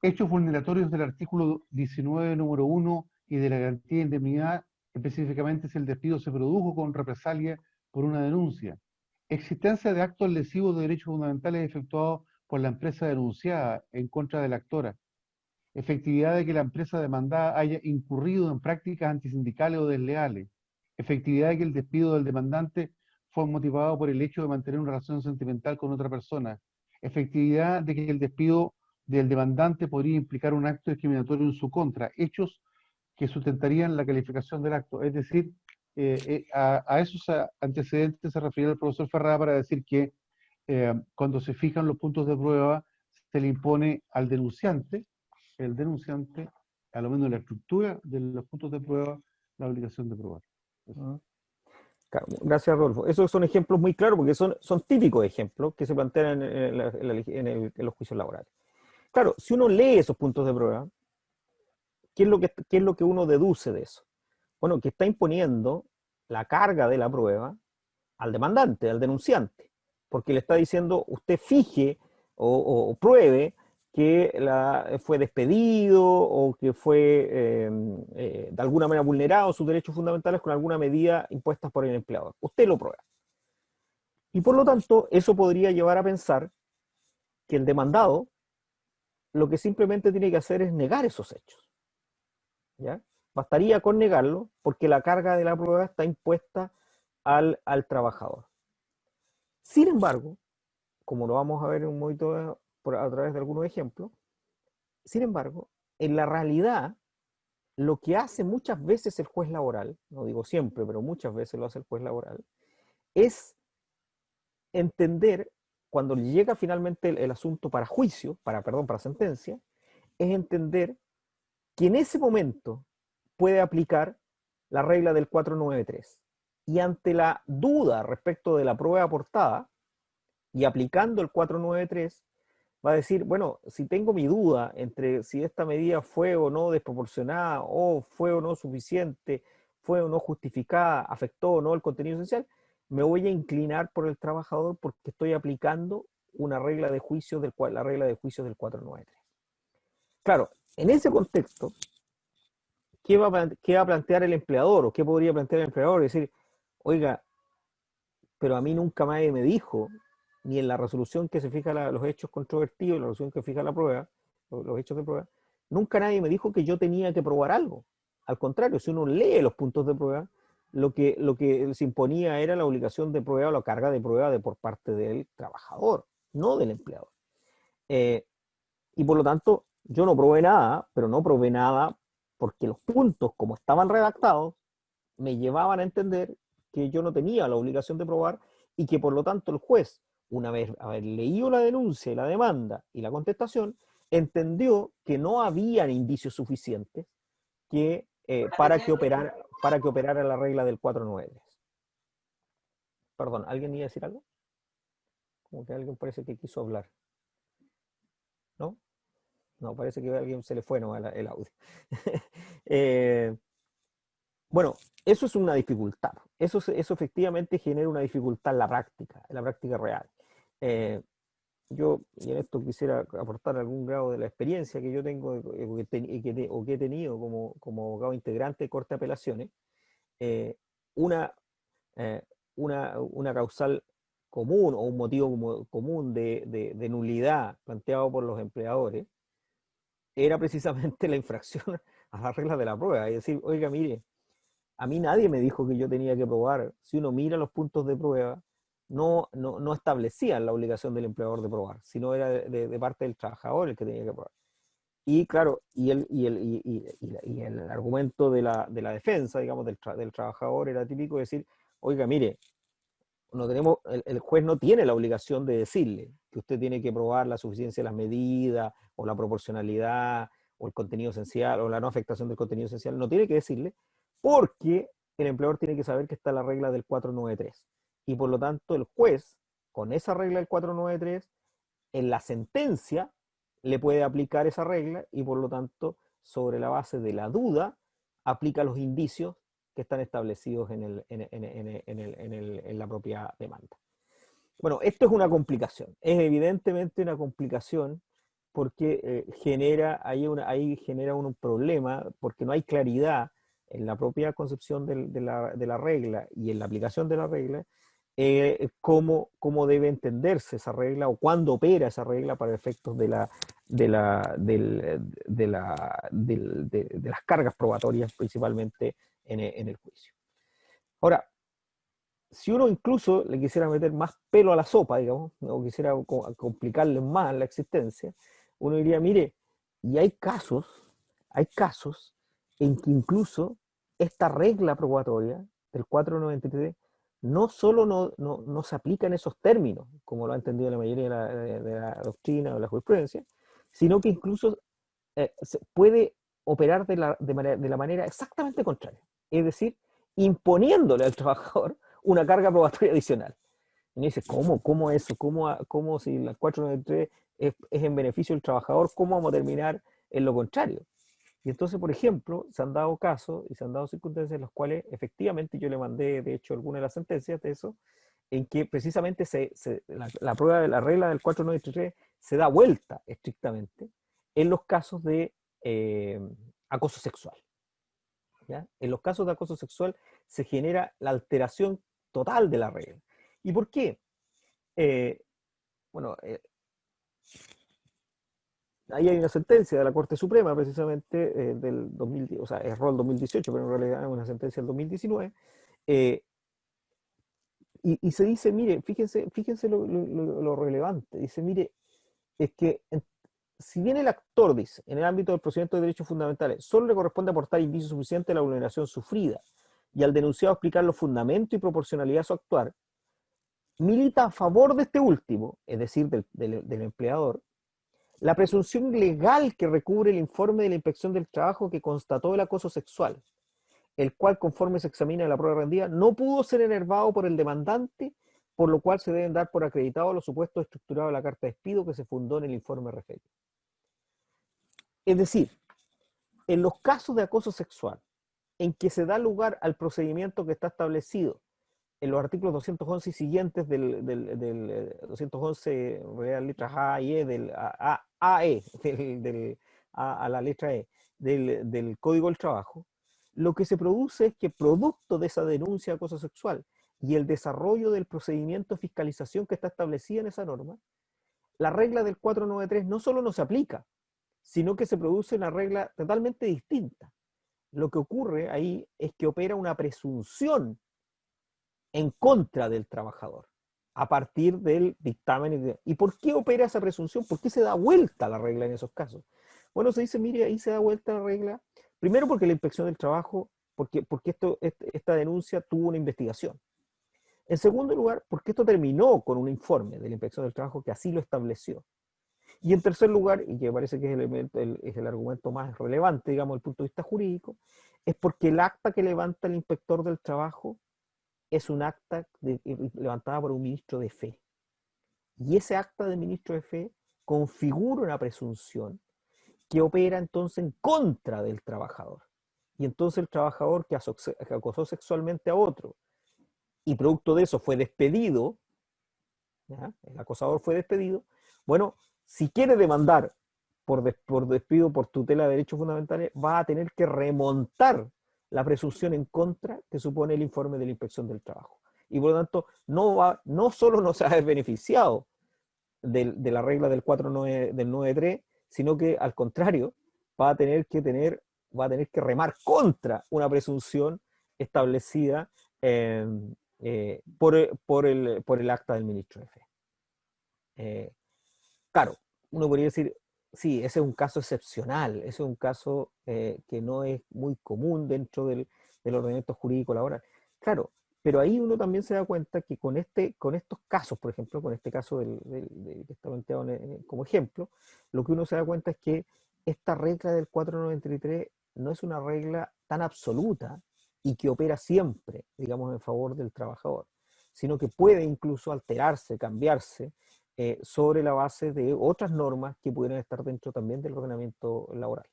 hechos vulneratorios del artículo 19, número 1 y de la garantía de indemnidad, específicamente si el despido se produjo con represalia por una denuncia, existencia de actos lesivos de derechos fundamentales efectuados por la empresa denunciada en contra de la actora, efectividad de que la empresa demandada haya incurrido en prácticas antisindicales o desleales, efectividad de que el despido del demandante fue motivado por el hecho de mantener una relación sentimental con otra persona, efectividad de que el despido del demandante podría implicar un acto discriminatorio en su contra, hechos que sustentarían la calificación del acto. Es decir, a esos antecedentes se refiere el profesor Ferrada para decir que cuando se fijan los puntos de prueba, se le impone al denunciante, el denunciante, a lo menos en la estructura de los puntos de prueba, la obligación de probar. Claro, gracias, Rodolfo. Esos son ejemplos muy claros porque son típicos ejemplos que se plantean en los juicios laborales. Claro, si uno lee esos puntos de prueba, ¿qué es lo que uno deduce de eso? Bueno, que está imponiendo la carga de la prueba al demandante, al denunciante, porque le está diciendo, usted fije o pruebe que fue despedido o que fue de alguna manera vulnerado sus derechos fundamentales con alguna medida impuesta por el empleador. Usted lo prueba. Y por lo tanto, eso podría llevar a pensar que el demandado lo que simplemente tiene que hacer es negar esos hechos. ¿Ya? Bastaría con negarlo porque la carga de la prueba está impuesta al trabajador. Sin embargo, como lo vamos a ver en un momento a través de algunos ejemplos, sin embargo, en la realidad, lo que hace muchas veces el juez laboral, no digo siempre, pero muchas veces lo hace el juez laboral, es entender, cuando llega finalmente el asunto para juicio, para sentencia, es entender que en ese momento puede aplicar la regla del 493. Y ante la duda respecto de la prueba aportada, y aplicando el 493, va a decir, bueno, si tengo mi duda entre si esta medida fue o no desproporcionada, o fue o no suficiente, fue o no justificada, afectó o no el contenido esencial, me voy a inclinar por el trabajador porque estoy aplicando una regla de juicio la regla de juicio del 493. Claro, en ese contexto, ¿qué va a plantear el empleador? ¿O qué podría plantear el empleador? Es decir, oiga, pero a mí nunca nadie me dijo, ni en la resolución que se fija los hechos controvertidos, la resolución que fija la prueba, los hechos de prueba, nunca nadie me dijo que yo tenía que probar algo. Al contrario, si uno lee los puntos de prueba, lo que se imponía era la obligación de prueba o la carga de prueba por parte del trabajador, no del empleador. Y por lo tanto, yo no probé nada, pero no probé nada porque los puntos, como estaban redactados, me llevaban a entender que yo no tenía la obligación de probar y que por lo tanto el juez, una vez haber leído la denuncia y la demanda y la contestación, entendió que no habían indicios suficientes para que operara la regla del 493. Perdón, ¿alguien iba a decir algo? Como que alguien parece que quiso hablar. ¿No? No, parece que a alguien se le fue no, el audio. Bueno, eso es una dificultad. Eso efectivamente genera una dificultad en la práctica real. Yo, y en esto quisiera aportar algún grado de la experiencia que yo tengo o que he tenido como abogado integrante de Corte de Apelaciones. Una causal común o un motivo común de nulidad planteado por los empleadores era precisamente la infracción a las reglas de la prueba. Es decir, oiga, mire, a mí nadie me dijo que yo tenía que probar. Si uno mira los puntos de prueba, no establecían la obligación del empleador de probar, sino era de parte del trabajador el que tenía que probar. Y claro, y el argumento de la defensa, digamos, del trabajador era típico de decir, oiga, mire, el juez no tiene la obligación de decirle que usted tiene que probar la suficiencia de las medidas, o la proporcionalidad, o el contenido esencial, o la no afectación del contenido esencial, no tiene que decirle, porque el empleador tiene que saber que está la regla del 493. Y por lo tanto, el juez, con esa regla del 493, en la sentencia, le puede aplicar esa regla y por lo tanto, sobre la base de la duda, aplica los indicios que están establecidos en la propia demanda. Bueno, esto es una complicación, es evidentemente una complicación porque ahí genera un problema, porque no hay claridad en la propia concepción de la regla y en la aplicación de la regla, cómo debe entenderse esa regla o cuándo opera esa regla para efectos de de las cargas probatorias, principalmente en el juicio. Ahora, si uno incluso le quisiera meter más pelo a la sopa, digamos, o quisiera complicarle más la existencia, uno diría, mire, y hay casos en que incluso esta regla probatoria del 493 no solo no se aplica en esos términos, como lo ha entendido la mayoría de la doctrina o la jurisprudencia, sino que incluso se puede operar de la manera exactamente contraria, es decir, imponiéndole al trabajador una carga probatoria adicional. Y me dice, ¿cómo eso? ¿Cómo si la 493 es en beneficio del trabajador? ¿Cómo vamos a terminar en lo contrario? Y entonces, por ejemplo, se han dado casos y se han dado circunstancias en las cuales efectivamente yo le mandé, de hecho, algunas de las sentencias de eso, en que precisamente la prueba de la regla del 493 se da vuelta estrictamente en los casos de acoso sexual. ¿Ya? En los casos de acoso sexual se genera la alteración total de la regla. ¿Y por qué? Bueno, ahí hay una sentencia de la Corte Suprema, precisamente, del 2010, o sea, erró el 2018, pero en realidad es una sentencia del 2019, y se dice, mire, fíjense lo relevante, dice, mire, es que si bien el actor, dice, en el ámbito del procedimiento de derechos fundamentales, solo le corresponde aportar indicios suficientes de la vulneración sufrida, y al denunciado explicar los fundamentos y proporcionalidad de su actuar, milita a favor de este último, es decir, del empleador, la presunción legal que recubre el informe de la inspección del trabajo que constató el acoso sexual, el cual, conforme se examina la prueba rendida, no pudo ser enervado por el demandante, por lo cual se deben dar por acreditados los supuestos estructurados de la carta de despido que se fundó en el informe referido. Es decir, en los casos de acoso sexual, en que se da lugar al procedimiento que está establecido en los artículos 211 y siguientes del 211, letras A y E, a la letra E, del Código del Trabajo, lo que se produce es que producto de esa denuncia de acoso sexual y el desarrollo del procedimiento de fiscalización que está establecida en esa norma, la regla del 493 no solo no se aplica, sino que se produce una regla totalmente distinta. Lo que ocurre ahí es que opera una presunción en contra del trabajador a partir del dictamen. ¿Y por qué opera esa presunción? ¿Por qué se da vuelta la regla en esos casos? Bueno, se dice, mire, ahí se da vuelta la regla, primero porque la inspección del trabajo, porque esta denuncia tuvo una investigación. En segundo lugar, porque esto terminó con un informe de la inspección del trabajo que así lo estableció. Y en tercer lugar, y que me parece que es el argumento más relevante, digamos, desde el punto de vista jurídico, es porque el acta que levanta el inspector del trabajo es un acta levantada por un ministro de fe. Y ese acta del ministro de fe configura una presunción que opera entonces en contra del trabajador. Y entonces el trabajador que acosó sexualmente a otro y producto de eso fue despedido, ¿ya? El acosador fue despedido, bueno, si quiere demandar por despido, por tutela de derechos fundamentales, va a tener que remontar la presunción en contra que supone el informe de la inspección del trabajo. Y por lo tanto, no solo no se va a ver beneficiado de la regla del 93, sino que al contrario, va a tener que remar contra una presunción establecida por el acta del ministro de fe. Claro, uno podría decir, sí, ese es un caso excepcional, ese es un caso que no es muy común dentro del ordenamiento jurídico laboral. Claro, pero ahí uno también se da cuenta que con estos casos, por ejemplo, con este caso que está planteado como ejemplo, lo que uno se da cuenta es que esta regla del 493 no es una regla tan absoluta y que opera siempre, digamos, en favor del trabajador, sino que puede incluso alterarse, cambiarse, sobre la base de otras normas que pudieran estar dentro también del ordenamiento laboral.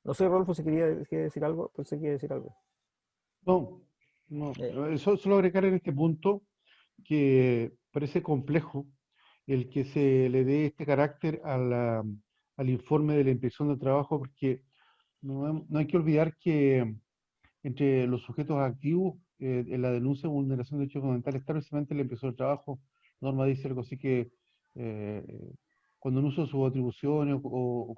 No sé, Rodolfo, si quería decir algo, pensé que quería decir algo. No, solo agregar en este punto que parece complejo el que se le dé este carácter al informe de la inspección de trabajo, porque no hay que olvidar que entre los sujetos activos en la denuncia de vulneración de derechos fundamentales está precisamente la inspección del trabajo. La norma dice algo así que cuando en uso de sus atribuciones o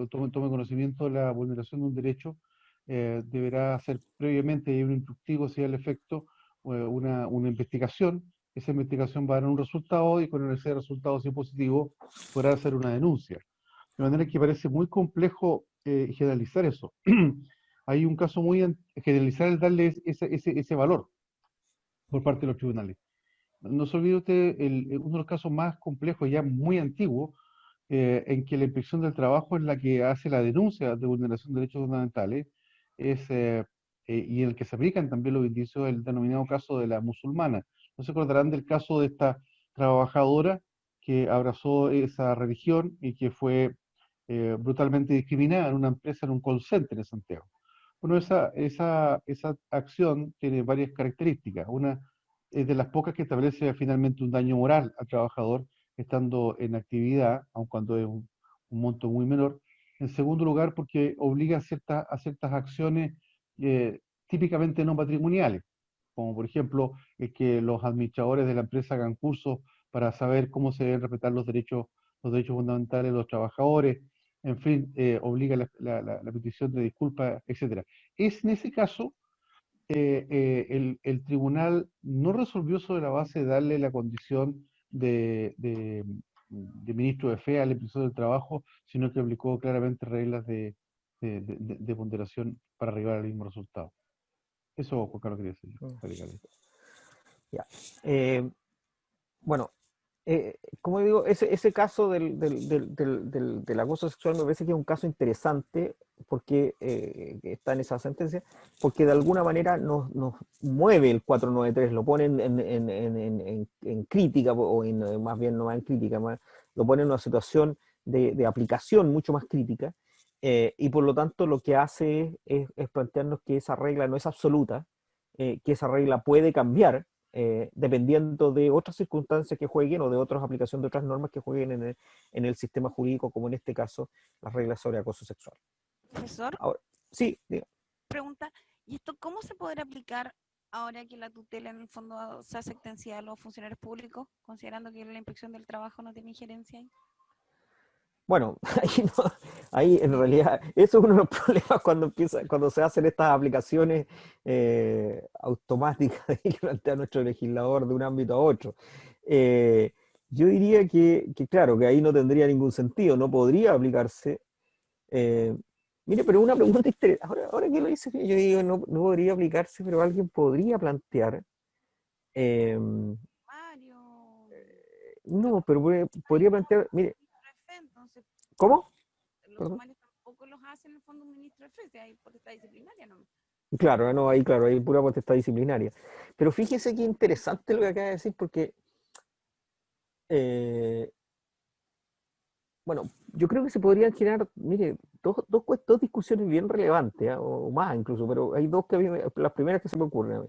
tome conocimiento de la vulneración de un derecho, deberá hacer previamente un instructivo, si al efecto, una investigación. Esa investigación va a dar un resultado y con ese resultado, si positivo, podrá hacer una denuncia. De manera que parece muy complejo generalizar eso. Hay un caso generalizar el darle ese valor por parte de los tribunales. No se olvide usted, uno de los casos más complejos, ya muy antiguo, en que la Inspección del Trabajo es la que hace la denuncia de vulneración de derechos fundamentales, y en el que se aplican también los indicios del denominado caso de la musulmana. No se acordarán del caso de esta trabajadora que abrazó esa religión y que fue brutalmente discriminada en una empresa, en un call center en Santiago. Bueno, esa acción tiene varias características. Una es de las pocas que establece finalmente un daño moral al trabajador estando en actividad, aun cuando es un monto muy menor. En segundo lugar, porque obliga a ciertas acciones típicamente no patrimoniales, como por ejemplo que los administradores de la empresa hagan cursos para saber cómo se deben respetar los derechos fundamentales de los trabajadores, en fin, obliga la petición de disculpas, etcétera. Es en ese caso el tribunal no resolvió sobre la base de darle la condición de ministro de fe al Ministerio del Trabajo, sino que aplicó claramente reglas de ponderación para arribar al mismo resultado. Eso, Juan Carlos, quería decir yo. Ya. Bueno, como digo, ese caso del acoso sexual me parece que es un caso interesante porque está en esa sentencia, porque de alguna manera nos mueve el 493, lo pone en crítica, o más bien no más en crítica, lo pone en una situación de aplicación mucho más crítica, y por lo tanto lo que hace es plantearnos que esa regla no es absoluta, que esa regla puede cambiar, dependiendo de otras circunstancias que jueguen o de otras aplicaciones de otras normas que jueguen en el sistema jurídico, como en este caso las reglas sobre acoso sexual. Profesor, Ahora, sí, diga. pregunta, ¿y esto cómo se podrá aplicar ahora que la tutela en el fondo se hace extensiva a los funcionarios públicos, considerando que la inspección del trabajo no tiene injerencia ahí? Bueno, ahí en realidad eso es uno de los problemas cuando se hacen estas aplicaciones automáticas que plantea nuestro legislador de un ámbito a otro. Yo diría que claro, que ahí no tendría ningún sentido, no podría aplicarse. Mire, pero una pregunta interesante, ahora que lo dice, yo digo, no podría aplicarse, pero alguien podría plantear, Mario, no, pero podría plantear, mire, entonces ¿cómo? los Perdón. sumarios tampoco los hace en el fondo un ministro de fe, hay potestad disciplinaria, ¿no? Claro, no, ahí claro, hay pura potestad disciplinaria. Pero fíjese qué interesante lo que acaba de decir, porque, bueno, yo creo que se podrían generar, mire, dos discusiones bien relevantes, o más incluso, pero hay dos que las primeras que se me ocurren a mí.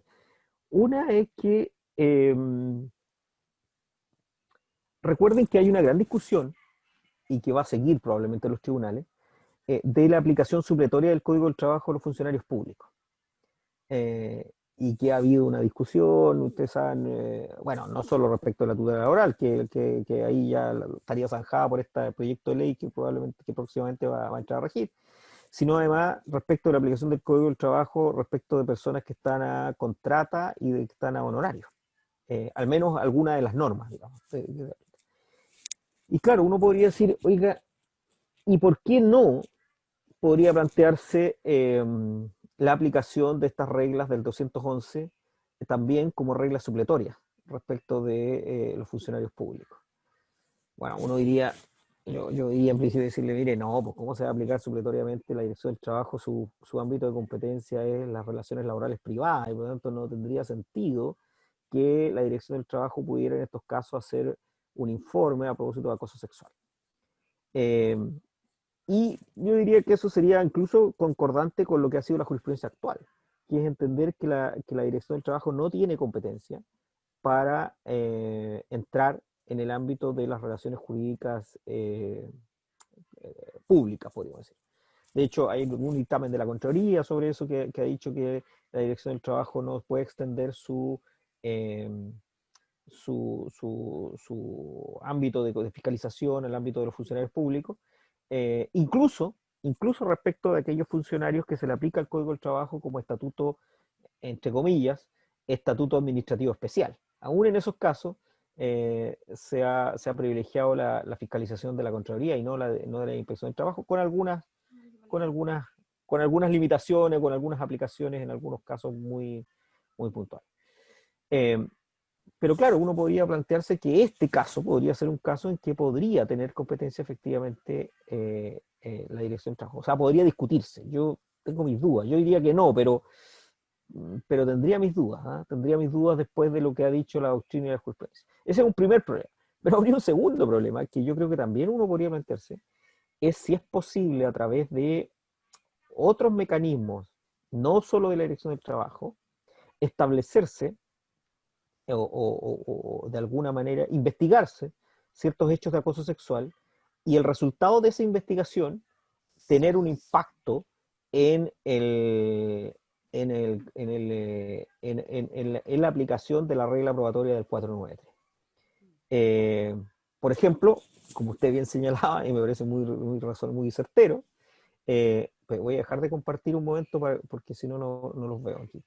Una es que recuerden que hay una gran discusión, y que va a seguir probablemente en los tribunales, de la aplicación supletoria del Código del Trabajo a los funcionarios públicos. Y que ha habido una discusión, ustedes saben, bueno, no solo respecto a la tutela laboral, que ahí ya estaría zanjada por este proyecto de ley que probablemente, que próximamente va a entrar a regir, sino además respecto de la aplicación del Código del Trabajo respecto de personas que están a contrata y que están a honorario. Al menos alguna de las normas, digamos. Y claro, uno podría decir, oiga, ¿y por qué no podría plantearse la aplicación de estas reglas del 211 también como reglas supletorias respecto de los funcionarios públicos? Bueno, uno diría, yo diría en principio decirle, mire, no, pues cómo se va a aplicar supletoriamente la Dirección del Trabajo, su ámbito de competencia es las relaciones laborales privadas, y por lo tanto no tendría sentido que la Dirección del Trabajo pudiera en estos casos hacer un informe a propósito de acoso sexual. Y yo diría que eso sería incluso concordante con lo que ha sido la jurisprudencia actual, que es entender que la Dirección del Trabajo no tiene competencia para entrar en el ámbito de las relaciones jurídicas públicas, podríamos decir. De hecho, hay un dictamen de la Contraloría sobre eso que ha dicho que la Dirección del Trabajo no puede extender su su ámbito de fiscalización, el ámbito de los funcionarios públicos, incluso respecto de aquellos funcionarios que se le aplica el Código del Trabajo como estatuto, entre comillas, estatuto administrativo especial. Aún en esos casos se ha privilegiado la fiscalización de la Contraloría y no de la Inspección del Trabajo, con algunas limitaciones, con algunas aplicaciones en algunos casos muy, muy puntuales. Pero claro, uno podría plantearse que este caso podría ser un caso en que podría tener competencia efectivamente la Dirección de Trabajo. O sea, podría discutirse. Yo tengo mis dudas. Yo diría que no, pero tendría mis dudas. ¿eh? Tendría mis dudas después de lo que ha dicho la doctrina y la jurisprudencia. Ese es un primer problema. Pero habría un segundo problema que yo creo que también uno podría plantearse, es si es posible a través de otros mecanismos, no solo de la Dirección del Trabajo, establecerse o de alguna manera investigarse ciertos hechos de acoso sexual y el resultado de esa investigación tener un impacto en la aplicación de la regla probatoria del 493. Por ejemplo, como usted bien señalaba, y me parece muy certero, pues voy a dejar de compartir un momento porque si no, no los veo aquí.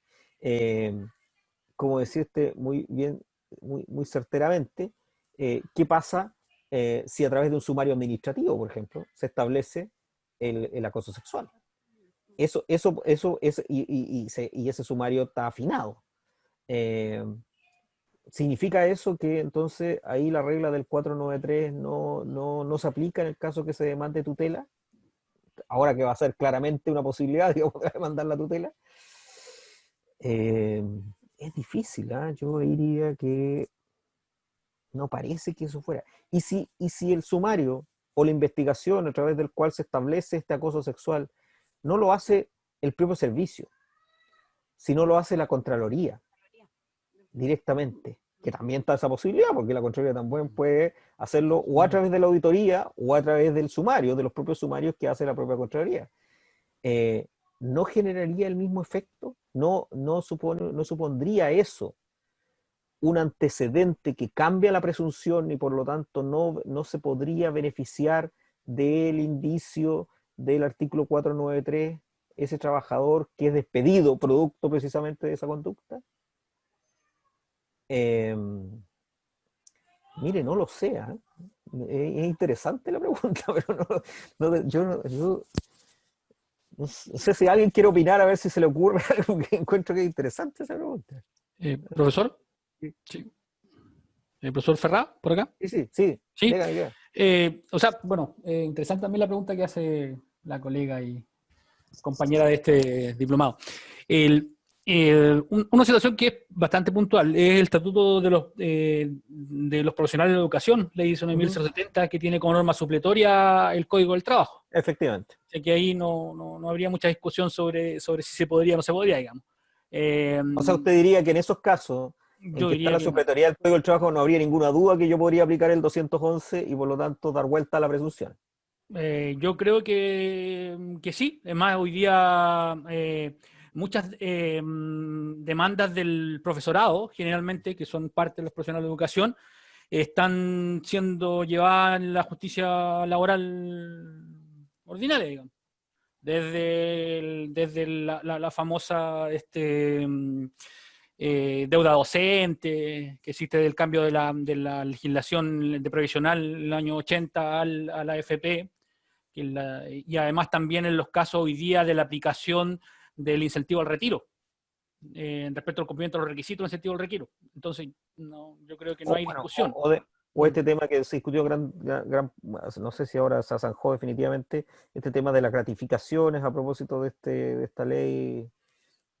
Como decirte muy bien, muy certeramente, ¿qué pasa si a través de un sumario administrativo, por ejemplo, se establece el acoso sexual? Y ese sumario está afinado. ¿Significa eso que entonces ahí la regla del 493 no se aplica en el caso que se demande tutela? Ahora que va a ser claramente una posibilidad, digamos, de demandar la tutela. Es difícil, ¿eh? Yo diría que no parece que eso fuera. Y si el sumario o la investigación a través del cual se establece este acoso sexual no lo hace el propio servicio, sino lo hace la Contraloría directamente, que también está esa posibilidad, porque la Contraloría también puede hacerlo o a través de la auditoría o a través del sumario, de los propios sumarios que hace la propia Contraloría. ¿No generaría el mismo efecto? ¿No supondría eso un antecedente que cambia la presunción y por lo tanto no se podría beneficiar del indicio del artículo 493 ese trabajador que es despedido producto precisamente de esa conducta? Mire, no lo sé. Es interesante la pregunta, pero yo no sé si alguien quiere opinar a ver si se le ocurre algo que encuentro que es interesante esa pregunta. ¿Profesor? Sí. ¿Profesor Ferrá, por acá? Sí. Sí. Diga. O sea, bueno, interesante también la pregunta que hace la colega y compañera de este diplomado. Una situación que es bastante puntual es el estatuto de los profesionales de la educación, ley 19.070, que tiene como norma supletoria el Código del Trabajo. Efectivamente. O sea que ahí no habría mucha discusión sobre si se podría o no se podría, digamos. O sea, usted diría que en esos casos en que está la supletoría del Código del Trabajo no habría ninguna duda que yo podría aplicar el 211 y por lo tanto dar vuelta a la presunción. Yo creo que sí. Es más, hoy día muchas demandas del profesorado, generalmente, que son parte de los profesionales de educación, están siendo llevadas en la justicia laboral ordinaria, digamos. Desde la famosa deuda docente, que existe del cambio de la legislación de previsional en el año 80 a la AFP, y además también en los casos hoy día de la aplicación del incentivo al retiro, respecto al cumplimiento de los requisitos del incentivo al retiro. Entonces, yo creo que no hay discusión. O este tema que se discutió no sé si ahora se zanjó definitivamente, este tema de las gratificaciones a propósito de esta ley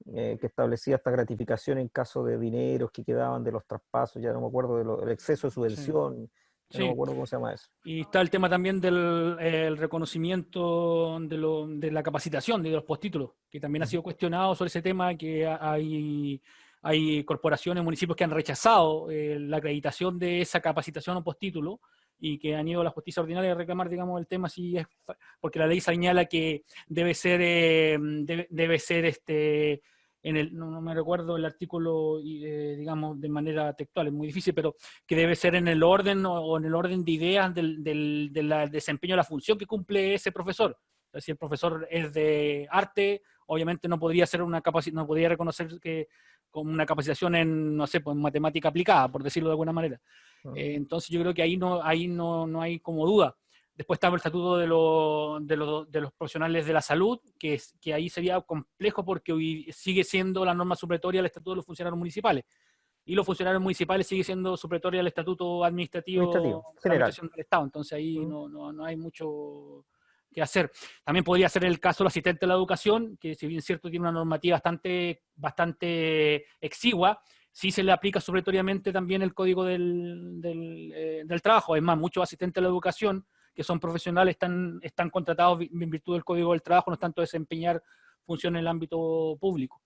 que establecía esta gratificación en caso de dineros que quedaban de los traspasos, ya no me acuerdo del exceso de subvención, sí. No me acuerdo cómo se llama eso. Y está el tema también del reconocimiento de la capacitación, de los postítulos, que también ha sido cuestionado sobre ese tema, que hay corporaciones, municipios que han rechazado la acreditación de esa capacitación o postítulo y que han ido a la justicia ordinaria a reclamar, digamos, el tema, porque la ley señala que debe ser no me recuerdo el artículo, digamos, de manera textual, es muy difícil, pero que debe ser en el orden o en el orden de ideas del desempeño de la función que cumple ese profesor. Si el profesor es de arte, obviamente no podría ser no podría reconocer que como una capacitación en, no sé, pues en matemática aplicada, por decirlo de alguna manera. Entonces yo creo que ahí no hay como duda. Después está el estatuto de los profesionales de la salud, que ahí sería complejo porque hoy sigue siendo la norma supletoria del estatuto de los funcionarios municipales. Y los funcionarios municipales sigue siendo supletoria del estatuto administrativo de la general. Administración del Estado. Entonces ahí no hay mucho que hacer. También podría ser el caso del asistente de la educación, que si bien es cierto tiene una normativa bastante exigua, sí se le aplica supletoriamente también el código del trabajo. Es más, muchos asistentes de la educación que son profesionales están contratados en virtud del código del trabajo, no es tanto desempeñar funciones en el ámbito público.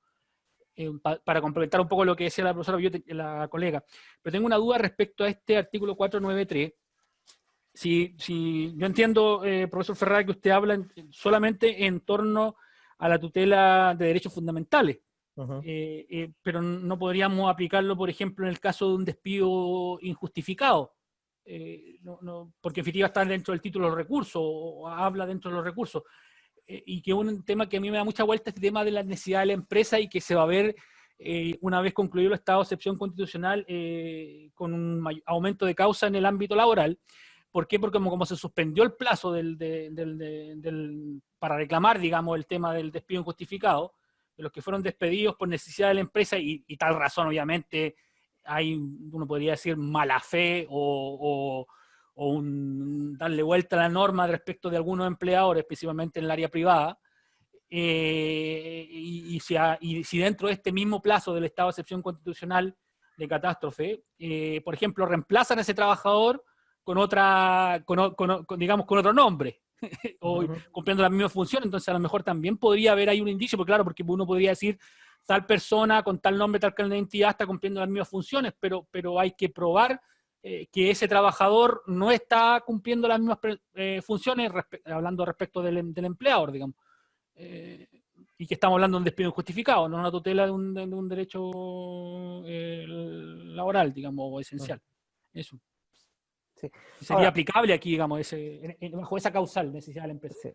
Para complementar un poco lo que decía la profesora, la colega. Pero tengo una duda respecto a este artículo 493. Si yo entiendo, profesor Ferrara, que usted habla solamente en torno a la tutela de derechos fundamentales, pero no podríamos aplicarlo, por ejemplo, en el caso de un despido injustificado, porque en definitiva está dentro del título de los recursos, o habla dentro de los recursos, y que es un tema que a mí me da mucha vuelta, este tema de la necesidad de la empresa, y que se va a ver una vez concluido el estado de excepción constitucional con un aumento de causa en el ámbito laboral. ¿Por qué? Porque como se suspendió el plazo para reclamar, digamos, el tema del despido injustificado, de los que fueron despedidos por necesidad de la empresa y tal razón, obviamente, uno podría decir mala fe o darle vuelta a la norma respecto de algunos empleadores, principalmente en el área privada, y si dentro de este mismo plazo del estado de excepción constitucional de catástrofe, por ejemplo, reemplazan a ese trabajador digamos, con otro nombre, o cumpliendo la misma función, entonces a lo mejor también podría haber ahí un indicio, porque claro, porque uno podría decir tal persona con tal nombre, tal carnet de identidad está cumpliendo las mismas funciones, pero hay que probar que ese trabajador no está cumpliendo las mismas funciones, hablando respecto del empleador, digamos. Y que estamos hablando de un despido injustificado, no una tutela de un derecho laboral, digamos, o esencial. Eso. Sí. Sería ahora, aplicable aquí, digamos, bajo esa causal necesidad de la empresa. Sí.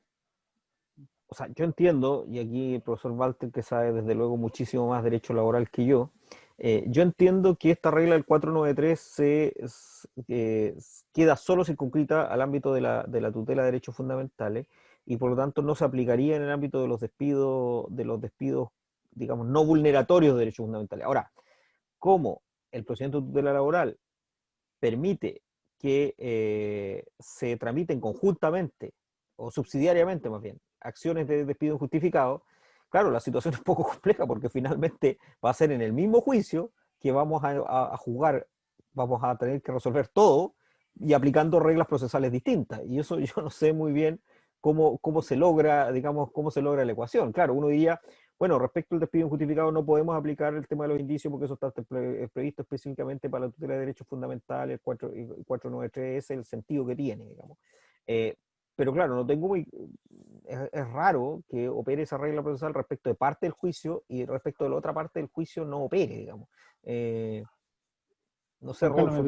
O sea, yo entiendo, y aquí el profesor Walter, que sabe desde luego muchísimo más derecho laboral que yo entiendo que esta regla del 493 queda solo circunscrita al ámbito de la tutela de derechos fundamentales, y por lo tanto no se aplicaría en el ámbito de los despidos, digamos, no vulneratorios de derechos fundamentales. Ahora, ¿cómo el procedimiento de tutela laboral permite que se tramiten conjuntamente, o subsidiariamente más bien, acciones de despido injustificado? Claro, la situación es un poco compleja porque finalmente va a ser en el mismo juicio que vamos a jugar, vamos a tener que resolver todo y aplicando reglas procesales distintas. Y eso yo no sé muy bien cómo se logra, digamos, cómo se logra la ecuación. Claro, uno diría, bueno, respecto al despido injustificado no podemos aplicar el tema de los indicios porque eso está previsto específicamente para la tutela de derechos fundamentales, el 493 es el sentido que tiene, digamos. Pero claro, es raro que opere esa regla procesal respecto de parte del juicio y respecto de la otra parte del juicio no opere, digamos. No sé, Rodolfo.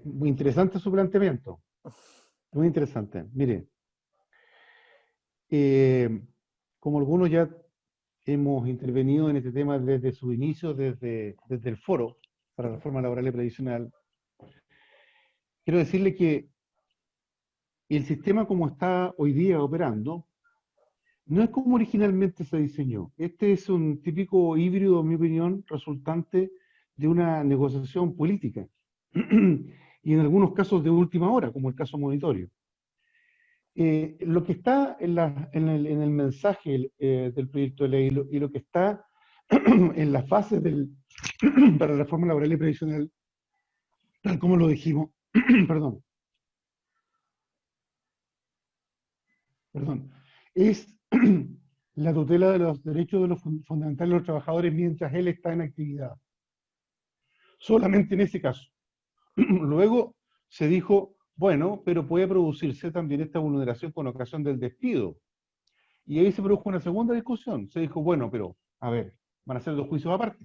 Muy interesante su planteamiento. Muy interesante. Mire, como algunos ya hemos intervenido en este tema desde su inicio, desde el foro para la reforma laboral y previsional, quiero decirle que el sistema como está hoy día operando no es como originalmente se diseñó. Este es un típico híbrido, en mi opinión, resultante de una negociación política y en algunos casos de última hora, como el caso monitorio. Lo que está en el mensaje del proyecto de ley y lo que está en la fase para la reforma laboral y previsional, tal como lo dijimos, perdón, es la tutela de los derechos de los fundamentales de los trabajadores mientras él está en actividad. Solamente en ese caso. Luego se dijo, bueno, pero puede producirse también esta vulneración con ocasión del despido. Y ahí se produjo una segunda discusión. Se dijo, bueno, pero, a ver, van a ser dos juicios aparte.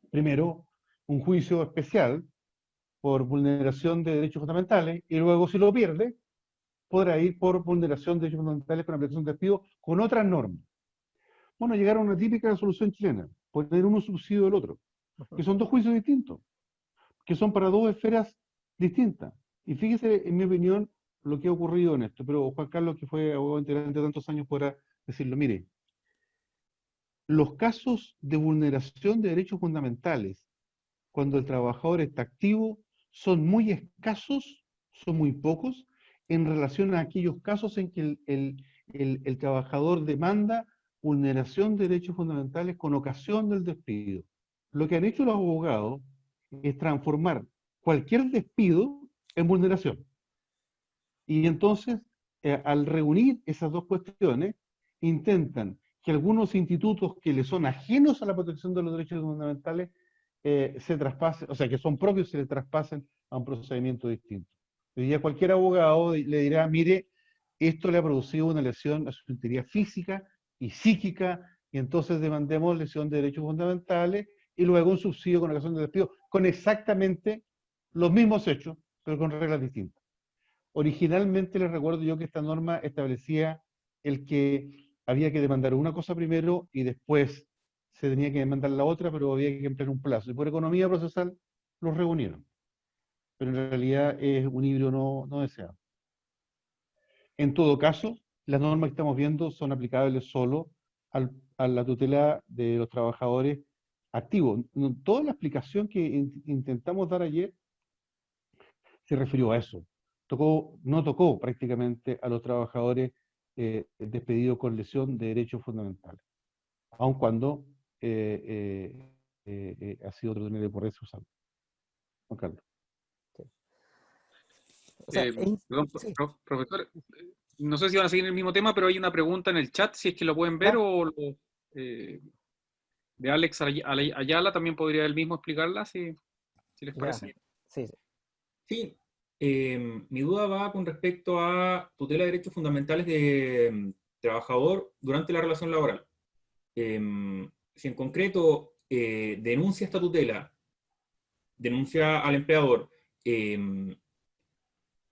Primero, un juicio especial por vulneración de derechos fundamentales, y luego, si lo pierde, podrá ir por vulneración de derechos fundamentales con aplicación de despido con otras normas. Bueno, llegaron a una típica solución chilena, poner uno subsidio del otro, que son dos juicios distintos, que son para dos esferas distintas. Y fíjese, en mi opinión, lo que ha ocurrido en esto, pero Juan Carlos, que fue abogado integrante de tantos años, podrá decirlo. Mire, los casos de vulneración de derechos fundamentales, cuando el trabajador está activo, son muy escasos, son muy pocos, en relación a aquellos casos en que el trabajador demanda vulneración de derechos fundamentales con ocasión del despido. Lo que han hecho los abogados es transformar cualquier despido en vulneración. Y entonces, al reunir esas dos cuestiones, intentan que algunos institutos que le son ajenos a la protección de los derechos fundamentales se traspasen, o sea, que son propios, se le traspasen a un procedimiento distinto. Hoy día cualquier abogado le dirá, mire, esto le ha producido una lesión a su integridad física y psíquica, y entonces demandemos lesión de derechos fundamentales y luego un subsidio con ocasión de despido, con exactamente los mismos hechos, pero con reglas distintas. Originalmente les recuerdo yo que esta norma establecía el que había que demandar una cosa primero y después se tenía que demandar la otra, pero había que emplear un plazo. Y por economía procesal los reunieron. Pero en realidad es un híbrido no deseado. En todo caso, las normas que estamos viendo son aplicables solo a la tutela de los trabajadores activos. Toda la explicación que intentamos dar ayer se refirió a eso. No tocó prácticamente a los trabajadores despedidos con lesión de derechos fundamentales, aun cuando ha sido otro de por eso usado. Juan Carlos. O sea, Perdón, sí, profesor, no sé si van a seguir en el mismo tema, pero hay una pregunta en el chat, si es que lo pueden ver, ya, de Alex Ayala, también podría él mismo explicarla, si les ya, parece. sí, sí. Sí, mi duda va con respecto a tutela de derechos fundamentales de trabajador durante la relación laboral. Si en concreto denuncia esta tutela, denuncia al empleador, el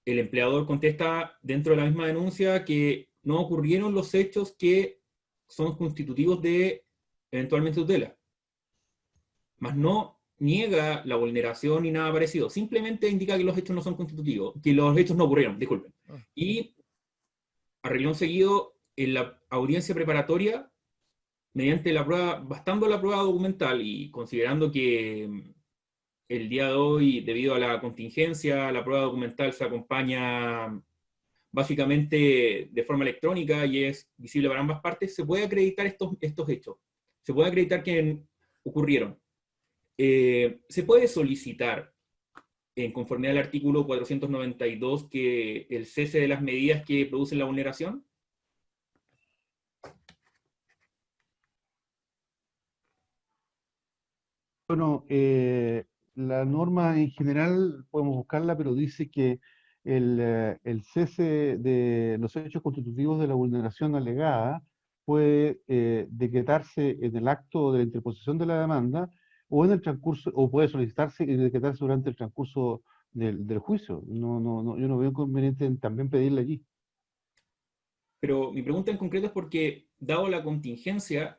empleador contesta dentro de la misma denuncia que no ocurrieron los hechos que son constitutivos de eventualmente tutela, más no niega la vulneración ni nada parecido, simplemente indica que los hechos no son constitutivos, que los hechos no ocurrieron, disculpen. Y arreglón seguido, en la audiencia preparatoria, mediante la prueba, bastando la prueba documental y considerando que el día de hoy, debido a la contingencia, la prueba documental se acompaña básicamente de forma electrónica y es visible para ambas partes, se puede acreditar estos hechos, se puede acreditar que ocurrieron. Se puede solicitar, en conformidad al artículo 492, que el cese de las medidas que producen la vulneración. Bueno, la norma en general podemos buscarla, pero dice que el cese de los hechos constitutivos de la vulneración alegada puede decretarse en el acto de la interposición de la demanda o en el transcurso, o puede solicitarse y decretarse durante el transcurso del juicio. Yo no veo inconveniente en también pedirle allí. Pero mi pregunta en concreto es porque, dado la contingencia,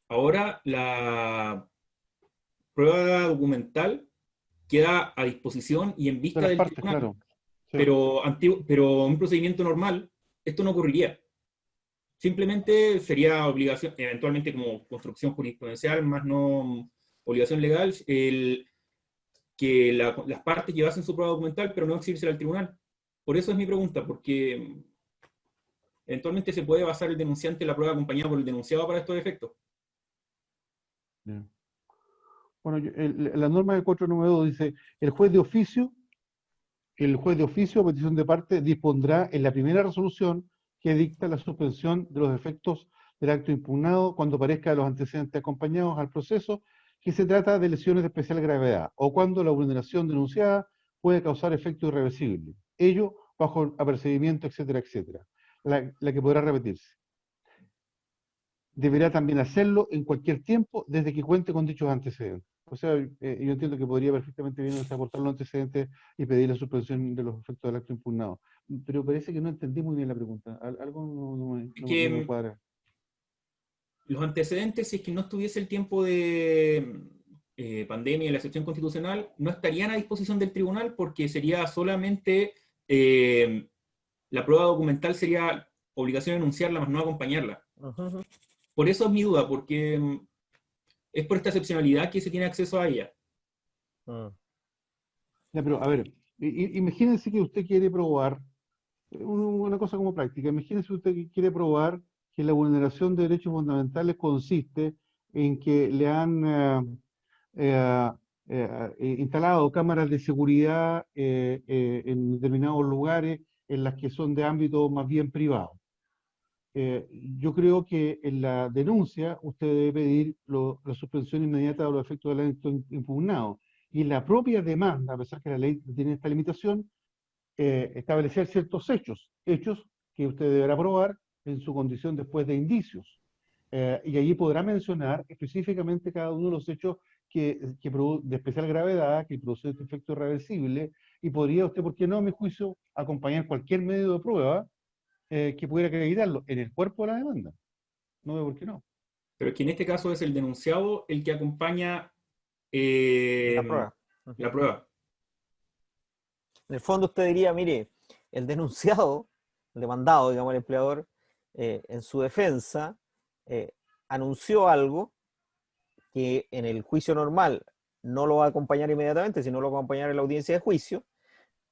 ahora la prueba documental queda a disposición y en De vista las del partes, tribunal. claro. Sí. Pero en un procedimiento normal, esto no ocurriría. Simplemente sería obligación, eventualmente como construcción jurisprudencial, más no obligación legal, que las partes llevasen su prueba documental, pero no exhibírsela al tribunal. Por eso es mi pregunta, porque eventualmente se puede basar el denunciante en la prueba acompañada por el denunciado para estos efectos. Bien. Bueno, la norma del 492 dice, el juez de oficio, a petición de parte, dispondrá en la primera resolución que dicta la suspensión de los efectos del acto impugnado cuando parezca de los antecedentes acompañados al proceso que se trata de lesiones de especial gravedad o cuando la vulneración denunciada puede causar efecto irreversible. Ello bajo apercibimiento, etcétera, etcétera. la que podrá repetirse. Deberá también hacerlo en cualquier tiempo desde que cuente con dichos antecedentes. O sea, yo entiendo que podría perfectamente bien aportar los antecedentes y pedir la suspensión de los efectos del acto impugnado. Pero parece que no entendí muy bien la pregunta. Algo no me cuadra. Los antecedentes, si es que no estuviese el tiempo de pandemia y la excepción constitucional, no estarían a disposición del tribunal porque sería solamente la prueba documental sería obligación de enunciarla, más no acompañarla. Ujú. Por eso es mi duda, porque es por esta excepcionalidad que se tiene acceso a ella. Mm. Ya, pero a ver, imagínense que usted quiere probar, una cosa como práctica, imagínense usted que quiere probar que la vulneración de derechos fundamentales consiste en que le han eh, instalado cámaras de seguridad en determinados lugares en las que son de ámbito más bien privado. Yo creo que en la denuncia usted debe pedir la suspensión inmediata de los efectos del acto impugnado. Y en la propia demanda, a pesar que la ley tiene esta limitación, establecer ciertos hechos que usted deberá probar en su condición después de indicios. Y allí podrá mencionar específicamente cada uno de los hechos de especial gravedad, que produce este efecto irreversible, y podría usted, ¿por qué no, a mi juicio, acompañar cualquier medio de prueba que pudiera acreditarlo en el cuerpo de la demanda? No veo por qué no. Pero que en este caso es el denunciado el que acompaña La prueba. la prueba. En el fondo usted diría, mire, el denunciado, el demandado, digamos, el empleador, en su defensa, anunció algo que en el juicio normal no lo va a acompañar inmediatamente, sino lo va a acompañar en la audiencia de juicio,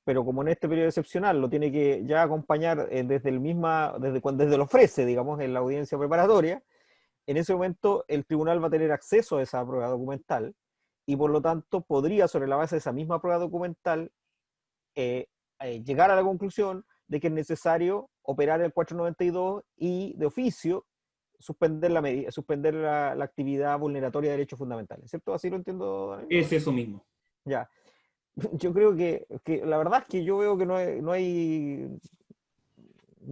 pero como en este periodo excepcional lo tiene que ya acompañar desde cuando lo ofrece, digamos, en la audiencia preparatoria, en ese momento el tribunal va a tener acceso a esa prueba documental y por lo tanto podría, sobre la base de esa misma prueba documental, llegar a la conclusión de que es necesario operar el 492 y de oficio suspender la actividad vulneratoria de derechos fundamentales, ¿cierto? ¿Así lo entiendo, Daniel? Es eso mismo. Ya. Yo creo que la verdad es que yo veo que no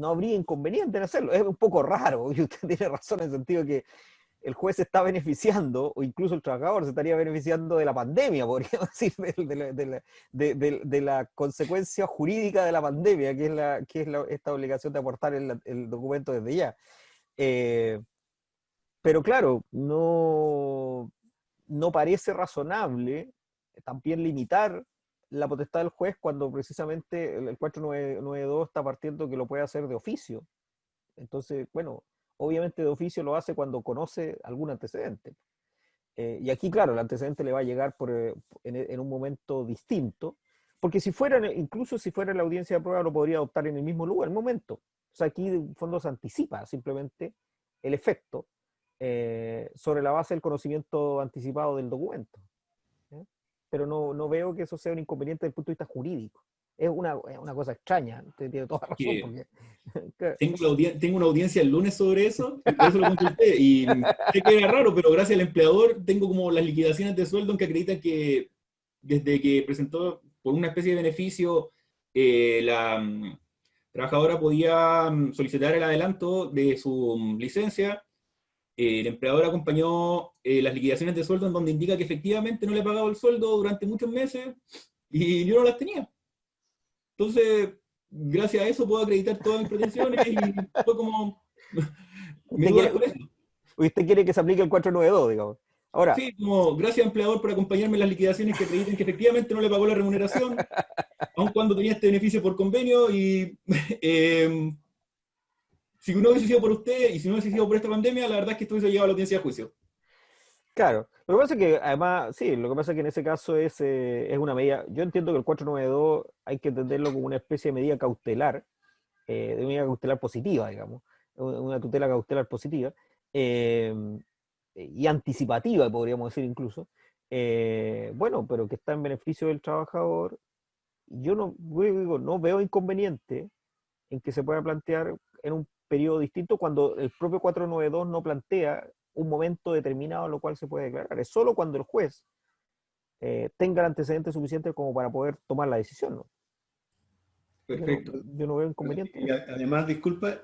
habría inconveniente en hacerlo. Es un poco raro, y usted tiene razón en el sentido de que el juez se está beneficiando, o incluso el trabajador se estaría beneficiando de la pandemia, podríamos decir, de la consecuencia jurídica de la pandemia, que es esta obligación de aportar el documento desde ya. Pero claro, no parece razonable también limitar la potestad del juez cuando precisamente el 492 está partiendo que lo puede hacer de oficio. Entonces, bueno, obviamente de oficio lo hace cuando conoce algún antecedente. Y aquí, claro, el antecedente le va a llegar en un momento distinto, porque incluso si fuera en la audiencia de prueba, lo podría adoptar en el mismo lugar, el momento. O sea, aquí en fondo se anticipa simplemente el efecto sobre la base del conocimiento anticipado del documento. Pero no veo que eso sea un inconveniente desde el punto de vista jurídico. Es una cosa extraña, usted tiene toda razón. Porque, tengo una audiencia el lunes sobre eso, y por eso lo consulté, y sé que era raro, pero gracias al empleador tengo como las liquidaciones de sueldo en que acreditan que desde que presentó por una especie de beneficio, la trabajadora podía solicitar el adelanto de su licencia. El empleador acompañó las liquidaciones de sueldo en donde indica que efectivamente no le ha pagado el sueldo durante muchos meses y yo no las tenía. Entonces, gracias a eso puedo acreditar todas mis pretensiones y fue como... Usted quiere que se aplique el 492, digamos. Ahora, sí, como gracias empleador por acompañarme en las liquidaciones que acrediten que efectivamente no le pagó la remuneración, aun cuando tenía este beneficio por convenio y... si no hubiese sido por usted y si no hubiese sido por esta pandemia, la verdad es que esto hubiese llegado a la audiencia de juicio. Claro, lo que pasa es que además, sí, lo que pasa es que en ese caso es una medida, yo entiendo que el 492 hay que entenderlo como una especie de medida cautelar, de medida cautelar positiva, digamos, una tutela cautelar positiva, y anticipativa, podríamos decir incluso, bueno, pero que está en beneficio del trabajador. Yo no veo inconveniente en que se pueda plantear en un periodo distinto cuando el propio 492 no plantea un momento determinado en lo cual se puede declarar. Es solo cuando el juez tenga el antecedente suficiente como para poder tomar la decisión, ¿no? Perfecto. Yo no veo inconveniente. Y además, disculpa,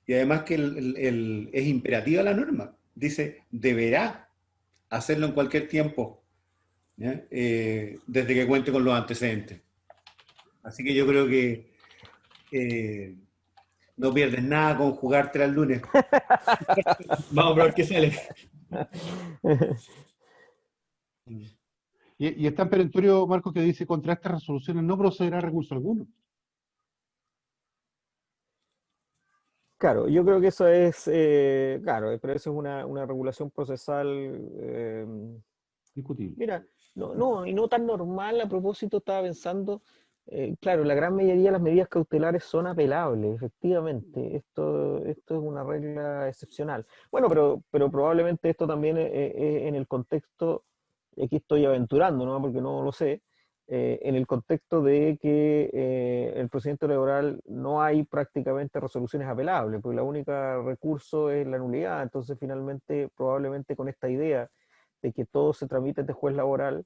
y además que es imperativa la norma. Dice, deberá hacerlo en cualquier tiempo, ¿ya? Desde que cuente con los antecedentes. Así que yo creo que no pierdes nada con jugártela el lunes. Vamos a probar qué sale. Y está en perentorio, Marcos, que dice, contra estas resoluciones no procederá recurso alguno. Claro, yo creo que eso es, claro, pero eso es una regulación procesal, Discutible. mira, y no tan normal. A propósito, estaba pensando, claro, la gran mayoría de las medidas cautelares son apelables, efectivamente, esto es una regla excepcional. Bueno, pero probablemente esto también en el contexto, aquí estoy aventurando, ¿no? Porque no lo sé, en el contexto de que el procedimiento laboral no hay prácticamente resoluciones apelables, porque la única recurso es la nulidad. Entonces finalmente probablemente con esta idea de que todo se tramite ante juez laboral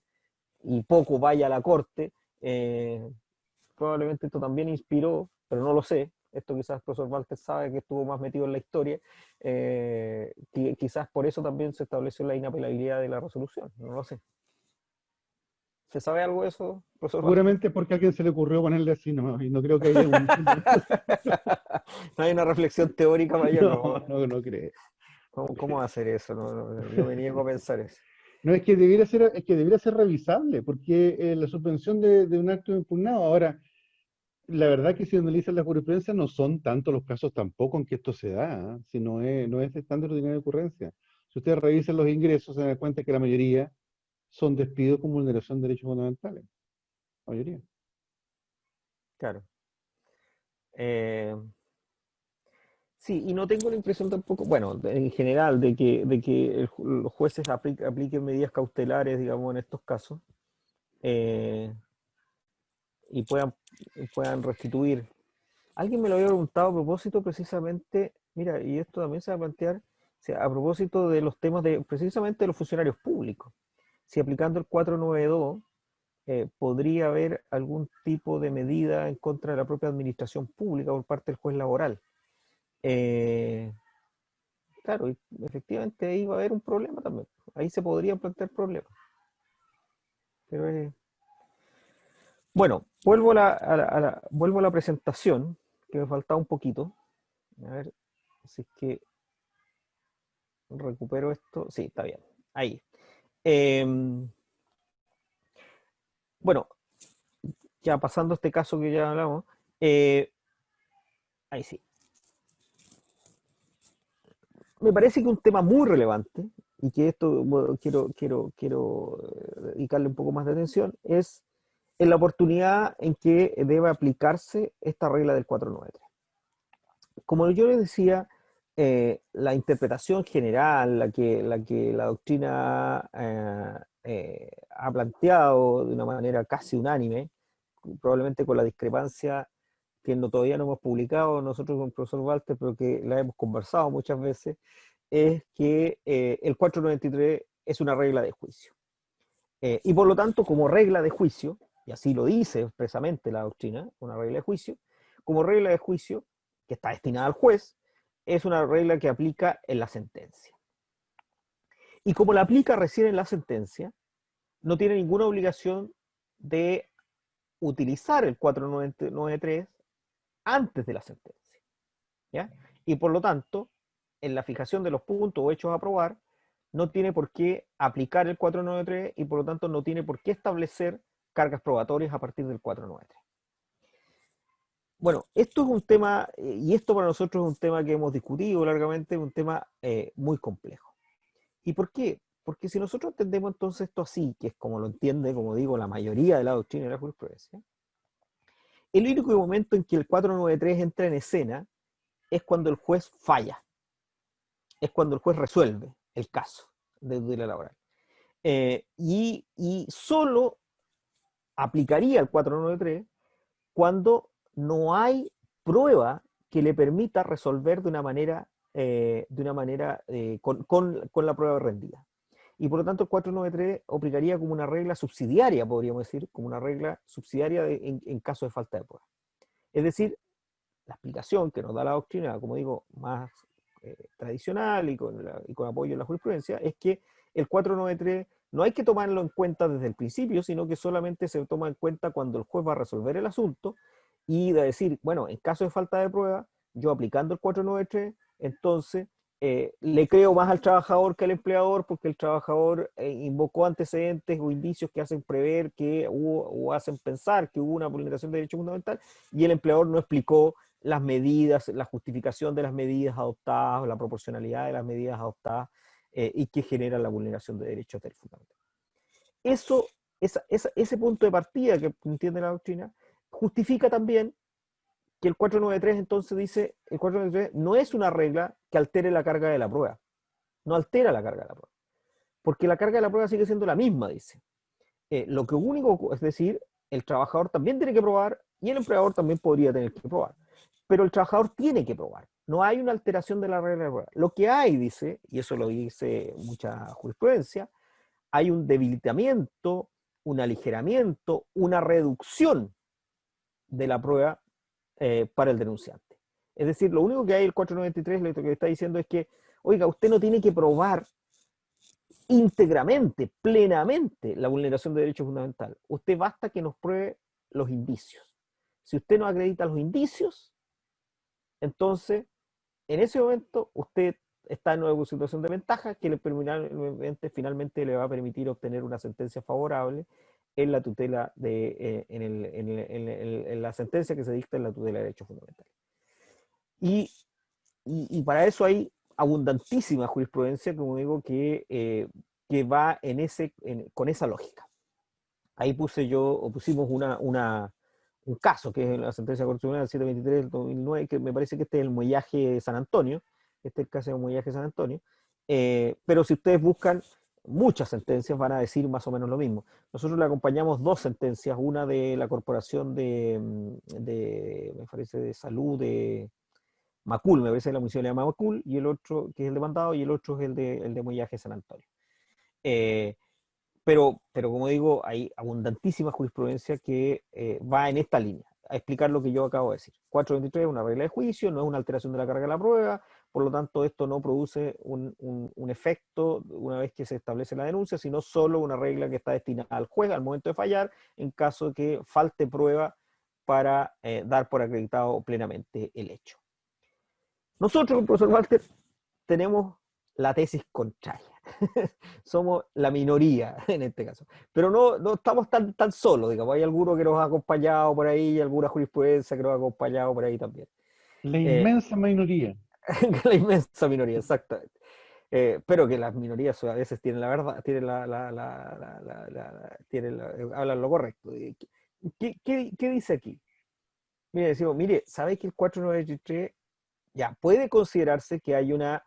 y poco vaya a la corte, probablemente esto también inspiró, pero no lo sé, esto quizás el profesor Walter sabe, que estuvo más metido en la historia, quizás por eso también se estableció la inapelabilidad de la resolución, no lo sé. ¿Se sabe algo de eso, profesor Walter? Seguramente porque a alguien se le ocurrió ponerle así, no, y no creo que haya un... No hay una reflexión teórica mayor, ¿no? No creo. ¿Cómo hacer eso? Yo me niego a pensar eso. No, es que debiera ser revisable, porque la suspensión de un acto impugnado. Ahora, la verdad que si analizan la jurisprudencia no son tantos los casos tampoco en que esto se da, ¿eh? Si no es estándar ordinario de ocurrencia. Si ustedes revisan los ingresos, se dan cuenta que la mayoría son despidos con vulneración de derechos fundamentales. La mayoría. Claro. Sí, y no tengo la impresión tampoco, bueno, en general, de que los jueces apliquen medidas cautelares, digamos, en estos casos, y puedan restituir. Alguien me lo había preguntado a propósito precisamente, mira, y esto también se va a plantear, o sea, a propósito de los temas precisamente de los funcionarios públicos. Si aplicando el 492 podría haber algún tipo de medida en contra de la propia administración pública por parte del juez laboral. Claro, y efectivamente ahí va a haber un problema también. Ahí se podrían plantear problemas. Pero bueno, vuelvo a la presentación, que me faltaba un poquito. A ver si es que recupero esto. Sí, está bien. Ahí. Bueno, ya pasando este caso que ya hablamos. Ahí sí. Me parece que un tema muy relevante, y que esto bueno, quiero dedicarle un poco más de atención, es en la oportunidad en que debe aplicarse esta regla del 493. Como yo les decía, la interpretación general, la doctrina ha planteado de una manera casi unánime, probablemente con la discrepancia que todavía no hemos publicado nosotros con el profesor Walter, pero que la hemos conversado muchas veces, es que el 493 es una regla de juicio. Y por lo tanto, como regla de juicio, y así lo dice expresamente la doctrina, una regla de juicio, como regla de juicio que está destinada al juez, es una regla que aplica en la sentencia. Y como la aplica recién en la sentencia, no tiene ninguna obligación de utilizar el 493 antes de la sentencia, ¿ya? Y por lo tanto, en la fijación de los puntos o hechos a aprobar, no tiene por qué aplicar el 493 y por lo tanto no tiene por qué establecer cargas probatorias a partir del 493. Bueno, esto es un tema, y esto para nosotros es un tema que hemos discutido largamente, un tema muy complejo. ¿Y por qué? Porque si nosotros entendemos entonces esto así, que es como lo entiende, como digo, la mayoría de la doctrina y la jurisprudencia, el único momento en que el 493 entra en escena es cuando el juez falla, es cuando el juez resuelve el caso de tutela laboral. Y solo aplicaría el 493 cuando no hay prueba que le permita resolver de una manera con la prueba rendida. Y por lo tanto el 493 aplicaría como una regla subsidiaria, podríamos decir, como una regla subsidiaria en caso de falta de prueba. Es decir, la explicación que nos da la doctrina, como digo, más tradicional y con apoyo en la jurisprudencia, es que el 493 no hay que tomarlo en cuenta desde el principio, sino que solamente se toma en cuenta cuando el juez va a resolver el asunto y de decir, bueno, en caso de falta de prueba, yo aplicando el 493, entonces le creo más al trabajador que al empleador, porque el trabajador invocó antecedentes o indicios que hacen prever que hubo, o hacen pensar que hubo una vulneración de derecho fundamental, y el empleador no explicó las medidas, la justificación de las medidas adoptadas, o la proporcionalidad de las medidas adoptadas, y que generan la vulneración de derechos del fundamental. Ese punto de partida que entiende la doctrina justifica también que el 493 entonces dice, el 493 no es una regla que altere la carga de la prueba, no altera la carga de la prueba, porque la carga de la prueba sigue siendo la misma, dice. Lo que único, es decir, el trabajador también tiene que probar y el empleador también podría tener que probar, pero el trabajador tiene que probar, no hay una alteración de la regla de la prueba. Lo que hay, dice, y eso lo dice mucha jurisprudencia, hay un debilitamiento, un aligeramiento, una reducción de la prueba para el denunciante. Es decir, lo único que hay el 493 lo que está diciendo es que, oiga, usted no tiene que probar íntegramente, plenamente la vulneración de derecho fundamental. Usted basta que nos pruebe los indicios. Si usted no acredita los indicios, entonces, en ese momento, usted está en una situación de ventaja que finalmente le va a permitir obtener una sentencia favorable en la tutela en la sentencia que se dicta en la tutela de derechos fundamentales. Y para eso hay abundantísima jurisprudencia, como digo, que va con esa lógica. Ahí pusimos un caso, que es la sentencia constitucional 723 del 2009, que me parece que este es el Muellaje San Antonio, este es el caso del Muellaje San Antonio, pero si ustedes buscan muchas sentencias van a decir más o menos lo mismo. Nosotros le acompañamos dos sentencias, una de la Corporación me parece, de Salud de Macul, me parece que la municipalidad llama Macul, y el otro, que es el demandado, y el otro es el de Muellaje San Antonio. Pero como digo, hay abundantísima jurisprudencia que va en esta línea, a explicar lo que yo acabo de decir. 423 es una regla de juicio, no es una alteración de la carga de la prueba, por lo tanto esto no produce un efecto una vez que se establece la denuncia, sino solo una regla que está destinada al juez al momento de fallar, en caso de que falte prueba para dar por acreditado plenamente el hecho. Nosotros, el profesor Walter, tenemos la tesis contraria. Somos la minoría en este caso. Pero no estamos tan solos, digamos. Hay alguno que nos ha acompañado por ahí, y alguna jurisprudencia que nos ha acompañado por ahí también. La inmensa minoría. La inmensa minoría, exactamente. Pero que las minorías a veces tienen la verdad, hablan lo correcto. ¿Qué dice aquí? Mire, decimos, ¿sabes que el 493 ya puede considerarse que hay una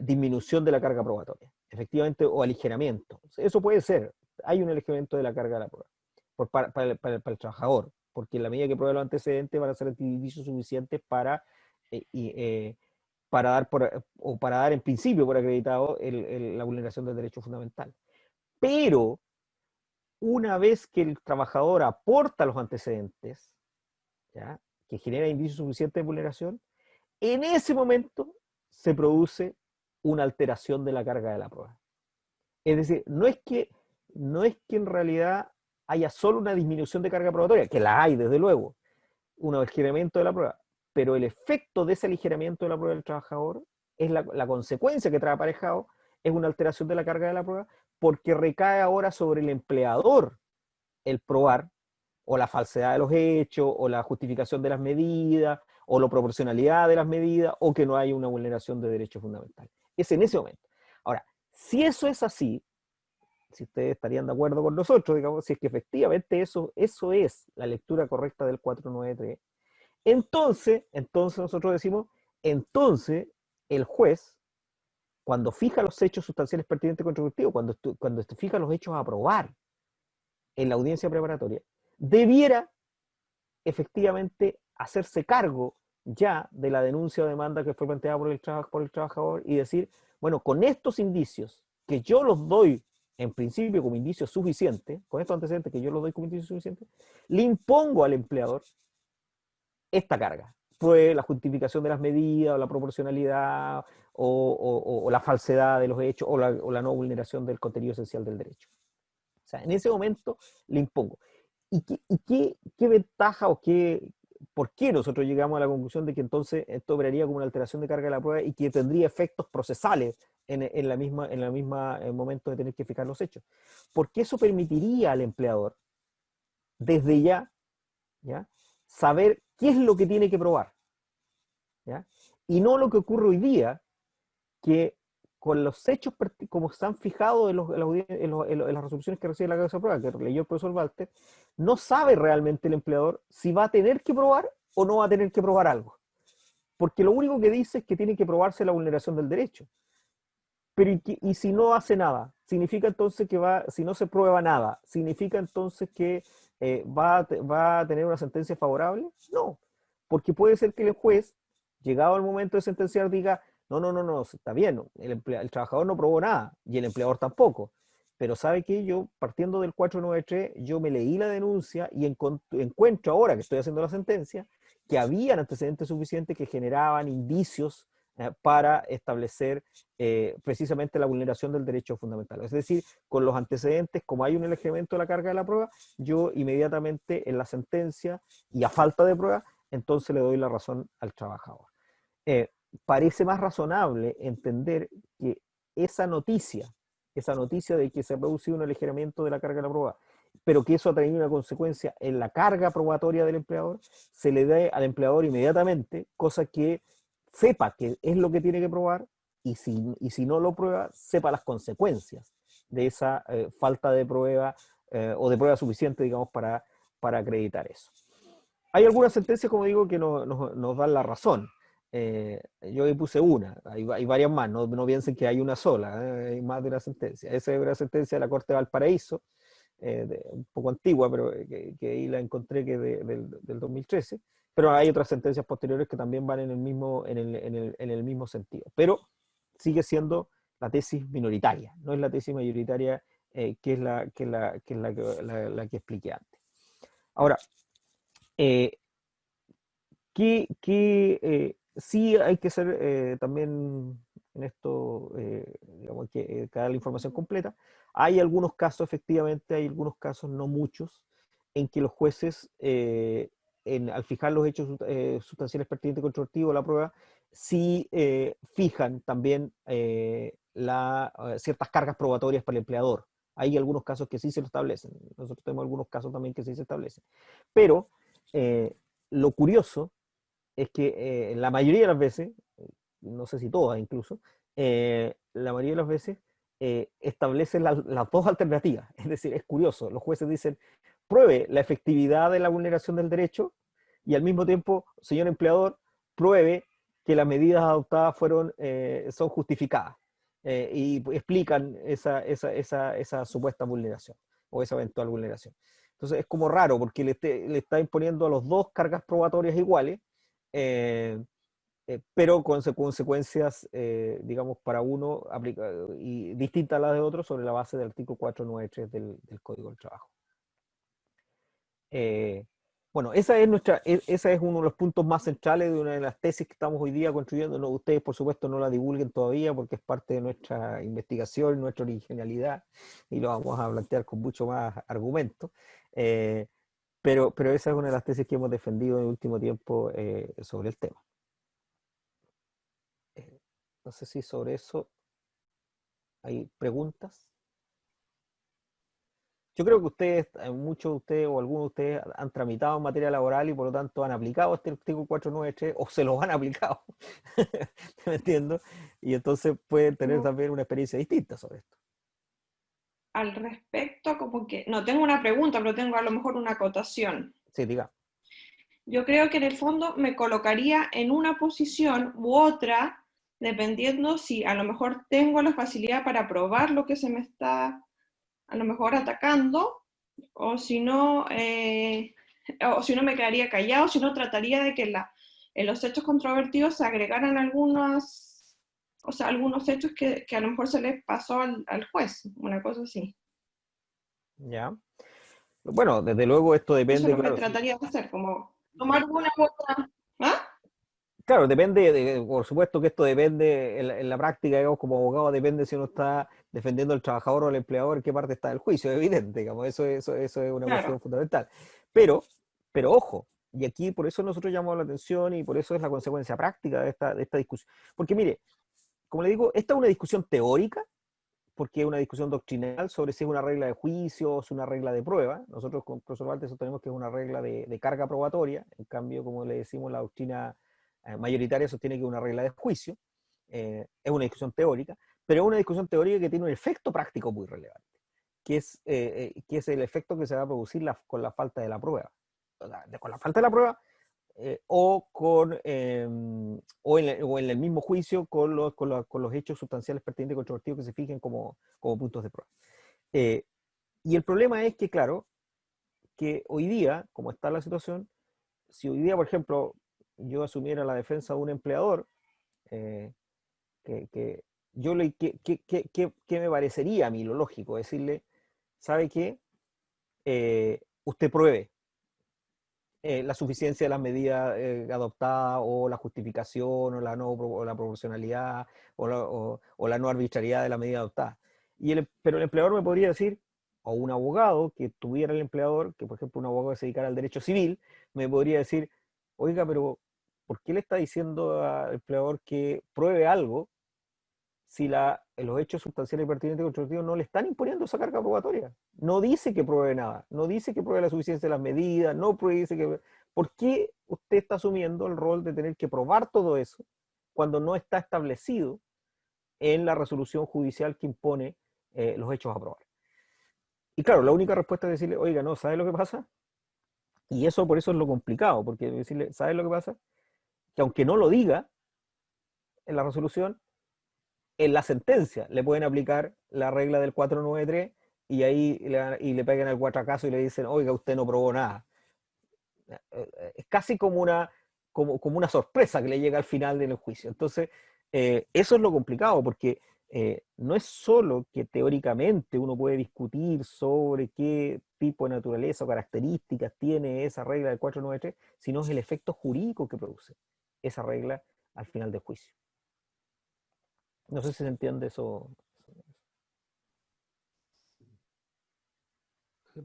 disminución de la carga probatoria? Efectivamente, o aligeramiento. Eso puede ser. Hay un aligeramiento de la carga de la prueba para el trabajador, porque en la medida que pruebe los antecedentes van a ser indicios suficientes para dar en principio por acreditado la vulneración del derecho fundamental. Pero una vez que el trabajador aporta los antecedentes, ¿ya?, que genera indicios suficientes de vulneración, en ese momento se produce una alteración de la carga de la prueba. Es decir, no es que en realidad haya solo una disminución de carga probatoria, que la hay desde luego, un aligeramiento de la prueba, pero el efecto de ese aligeramiento de la prueba del trabajador es la consecuencia que trae aparejado, es una alteración de la carga de la prueba, porque recae ahora sobre el empleador el probar o la falsedad de los hechos, o la justificación de las medidas, o la proporcionalidad de las medidas, o que no hay una vulneración de derechos fundamentales. Es en ese momento. Ahora, si eso es así, si ustedes estarían de acuerdo con nosotros, digamos, si es que efectivamente eso es la lectura correcta del 493, entonces nosotros decimos, entonces el juez, cuando fija los hechos sustanciales pertinentes contributivos, cuando fija los hechos a probar en la audiencia preparatoria, debiera efectivamente hacerse cargo ya de la denuncia o demanda que fue planteada por el trabajador y decir, bueno, con estos indicios que yo los doy en principio como indicios suficientes, con estos antecedentes que yo los doy como indicios suficientes, le impongo al empleador esta carga, pruebe la justificación de las medidas, o la proporcionalidad, o la falsedad de los hechos, o la no vulneración del contenido esencial del derecho. O sea, en ese momento le impongo. ¿Y qué ventaja o por qué nosotros llegamos a la conclusión de que entonces esto operaría como una alteración de carga de la prueba y que tendría efectos procesales en la misma momento de tener que fijar los hechos? Porque eso permitiría al empleador, desde ya, saber qué es lo que tiene que probar, ¿ya? Y no lo que ocurre hoy día, que con los hechos como están fijados en las resoluciones que recibe la causa de prueba, que leyó el profesor Walter, no sabe realmente el empleador si va a tener que probar o no va a tener que probar algo. Porque lo único que dice es que tiene que probarse la vulneración del derecho. Pero ¿y si no hace nada? ¿Significa entonces que si no se prueba nada, significa entonces que va a tener una sentencia favorable? No, porque puede ser que el juez, llegado el momento de sentenciar, diga, no, está bien, el trabajador no probó nada, y el empleador tampoco. Pero ¿sabe qué? Yo, partiendo del 493, yo me leí la denuncia y encuentro ahora que estoy haciendo la sentencia, que habían antecedentes suficientes que generaban indicios para establecer precisamente la vulneración del derecho fundamental. Es decir, con los antecedentes, como hay un elemento de la carga de la prueba, yo inmediatamente en la sentencia, y a falta de prueba, entonces le doy la razón al trabajador. Parece más razonable entender que esa noticia de que se ha producido un aligeramiento de la carga de la prueba, pero que eso ha tenido una consecuencia en la carga probatoria del empleador, se le dé al empleador inmediatamente, cosa que sepa que es lo que tiene que probar, y si no lo prueba, sepa las consecuencias de esa falta de prueba o de prueba suficiente, digamos, para acreditar eso. Hay algunas sentencias, como digo, que nos dan la razón. Yo ahí puse una, hay varias más, no piensen que hay una sola, hay más de una sentencia. Esa es una sentencia de la Corte de Valparaíso, un poco antigua, pero que ahí la encontré que del 2013, pero hay otras sentencias posteriores que también van en el mismo sentido, pero sigue siendo la tesis minoritaria, no es la tesis mayoritaria que es la que expliqué antes. Ahora, sí hay que ser también en esto, digamos, que dar la información completa. Hay algunos casos, efectivamente, hay algunos casos, no muchos, en que los jueces, al fijar los hechos sustanciales pertinentes y controvertidos de la prueba, sí fijan también ciertas cargas probatorias para el empleador. Hay algunos casos que sí se lo establecen. Nosotros tenemos algunos casos también que sí se establecen. Pero lo curioso es que la mayoría de las veces, no sé si todas incluso, la mayoría de las veces establecen las dos alternativas. Es decir, es curioso, los jueces dicen, pruebe la efectividad de la vulneración del derecho y al mismo tiempo, señor empleador, pruebe que las medidas adoptadas son justificadas y explican esa supuesta vulneración o esa eventual vulneración. Entonces es como raro porque le está imponiendo a los dos cargas probatorias iguales, pero con consecuencias, digamos, para uno y distintas a las de otro sobre la base del artículo 493 del Código del Trabajo. Bueno, esa es uno de los puntos más centrales de una de las tesis que estamos hoy día construyendo. No, ustedes, por supuesto, no la divulguen todavía porque es parte de nuestra investigación, nuestra originalidad, y lo vamos a plantear con mucho más argumento. Pero esa es una de las tesis que hemos defendido en el último tiempo sobre el tema. No sé si sobre eso hay preguntas. Yo creo que muchos de ustedes o algunos de ustedes han tramitado en materia laboral y por lo tanto han aplicado este artículo 493 o se lo han aplicado. ¿Me entiendo? Y entonces pueden tener también una experiencia distinta sobre esto. Al respecto, como que no tengo una pregunta, pero tengo a lo mejor una acotación. Sí, diga. Yo creo que en el fondo me colocaría en una posición u otra, dependiendo si a lo mejor tengo la facilidad para probar lo que se me está a lo mejor atacando, o si no me quedaría callado, si no trataría de que en los hechos controvertidos se agregaran algunos hechos que a lo mejor se les pasó al juez, una cosa así. Ya. Bueno, desde luego esto depende. Eso es lo que claro, trataría de hacer, como tomar una u otra. ¿Ah? Claro, depende, por supuesto que esto depende, en la práctica, digamos, como abogado, depende si uno está defendiendo al trabajador o al empleador, en qué parte está del juicio, es evidente, digamos, eso es una Claro. cuestión fundamental. Pero ojo, y aquí por eso nosotros llamamos la atención y por eso es la consecuencia práctica de esta discusión. Porque mire, como le digo, esta es una discusión teórica, porque es una discusión doctrinal sobre si es una regla de juicio o es una regla de prueba. Nosotros con el profesor Valtes sostenemos que es una regla de carga probatoria, en cambio, como le decimos, la doctrina mayoritaria sostiene que es una regla de juicio. Es una discusión teórica, pero es una discusión teórica que tiene un efecto práctico muy relevante, que es el efecto que se va a producir con la falta de la prueba. Con la falta de la prueba, o en el mismo juicio con los hechos sustanciales pertinentes y controvertidos que se fijen como puntos de prueba. Y el problema es que, claro, que hoy día, como está la situación, si hoy día, por ejemplo, yo asumiera la defensa de un empleador, ¿qué me parecería a mí lo lógico? Decirle, ¿sabe qué? Usted pruebe la suficiencia de las medidas adoptadas, o la justificación, o la proporcionalidad, o la no arbitrariedad de la medida adoptada. Pero el empleador me podría decir, o un abogado que tuviera el empleador, que por ejemplo un abogado que se dedicara al derecho civil, me podría decir, oiga, pero ¿por qué le está diciendo al empleador que pruebe algo si los hechos sustanciales y pertinentes y controvertidos no le están imponiendo esa carga probatoria? No dice que pruebe nada, no dice que pruebe la suficiencia de las medidas, dice que... ¿Por qué usted está asumiendo el rol de tener que probar todo eso cuando no está establecido en la resolución judicial que impone los hechos a probar? Y claro, la única respuesta es decirle, oiga, no, ¿sabe lo que pasa? Y eso por eso es lo complicado, porque decirle, ¿sabe lo que pasa? Que aunque no lo diga en la resolución, en la sentencia le pueden aplicar la regla del 493 y ahí le pegan el guachacazo y le dicen, oiga, usted no probó nada. Es casi como una sorpresa que le llega al final del juicio. Entonces, eso es lo complicado, porque no es solo que teóricamente uno puede discutir sobre qué tipo de naturaleza o características tiene esa regla del 493, sino es el efecto jurídico que produce esa regla al final del juicio. No sé si se entiende eso.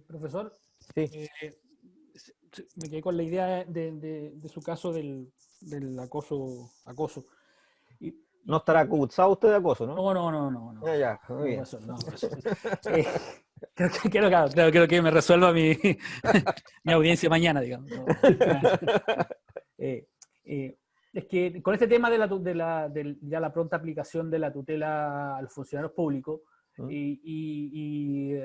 Profesor, Sí. me quedé con la idea de su caso del acoso. No estará acusado usted de acoso, ¿no? No. Ya, muy bien. Profesor. Quiero que me resuelva mi audiencia mañana, digamos. Es que con este tema de ya la pronta aplicación de la tutela a los funcionarios públicos, y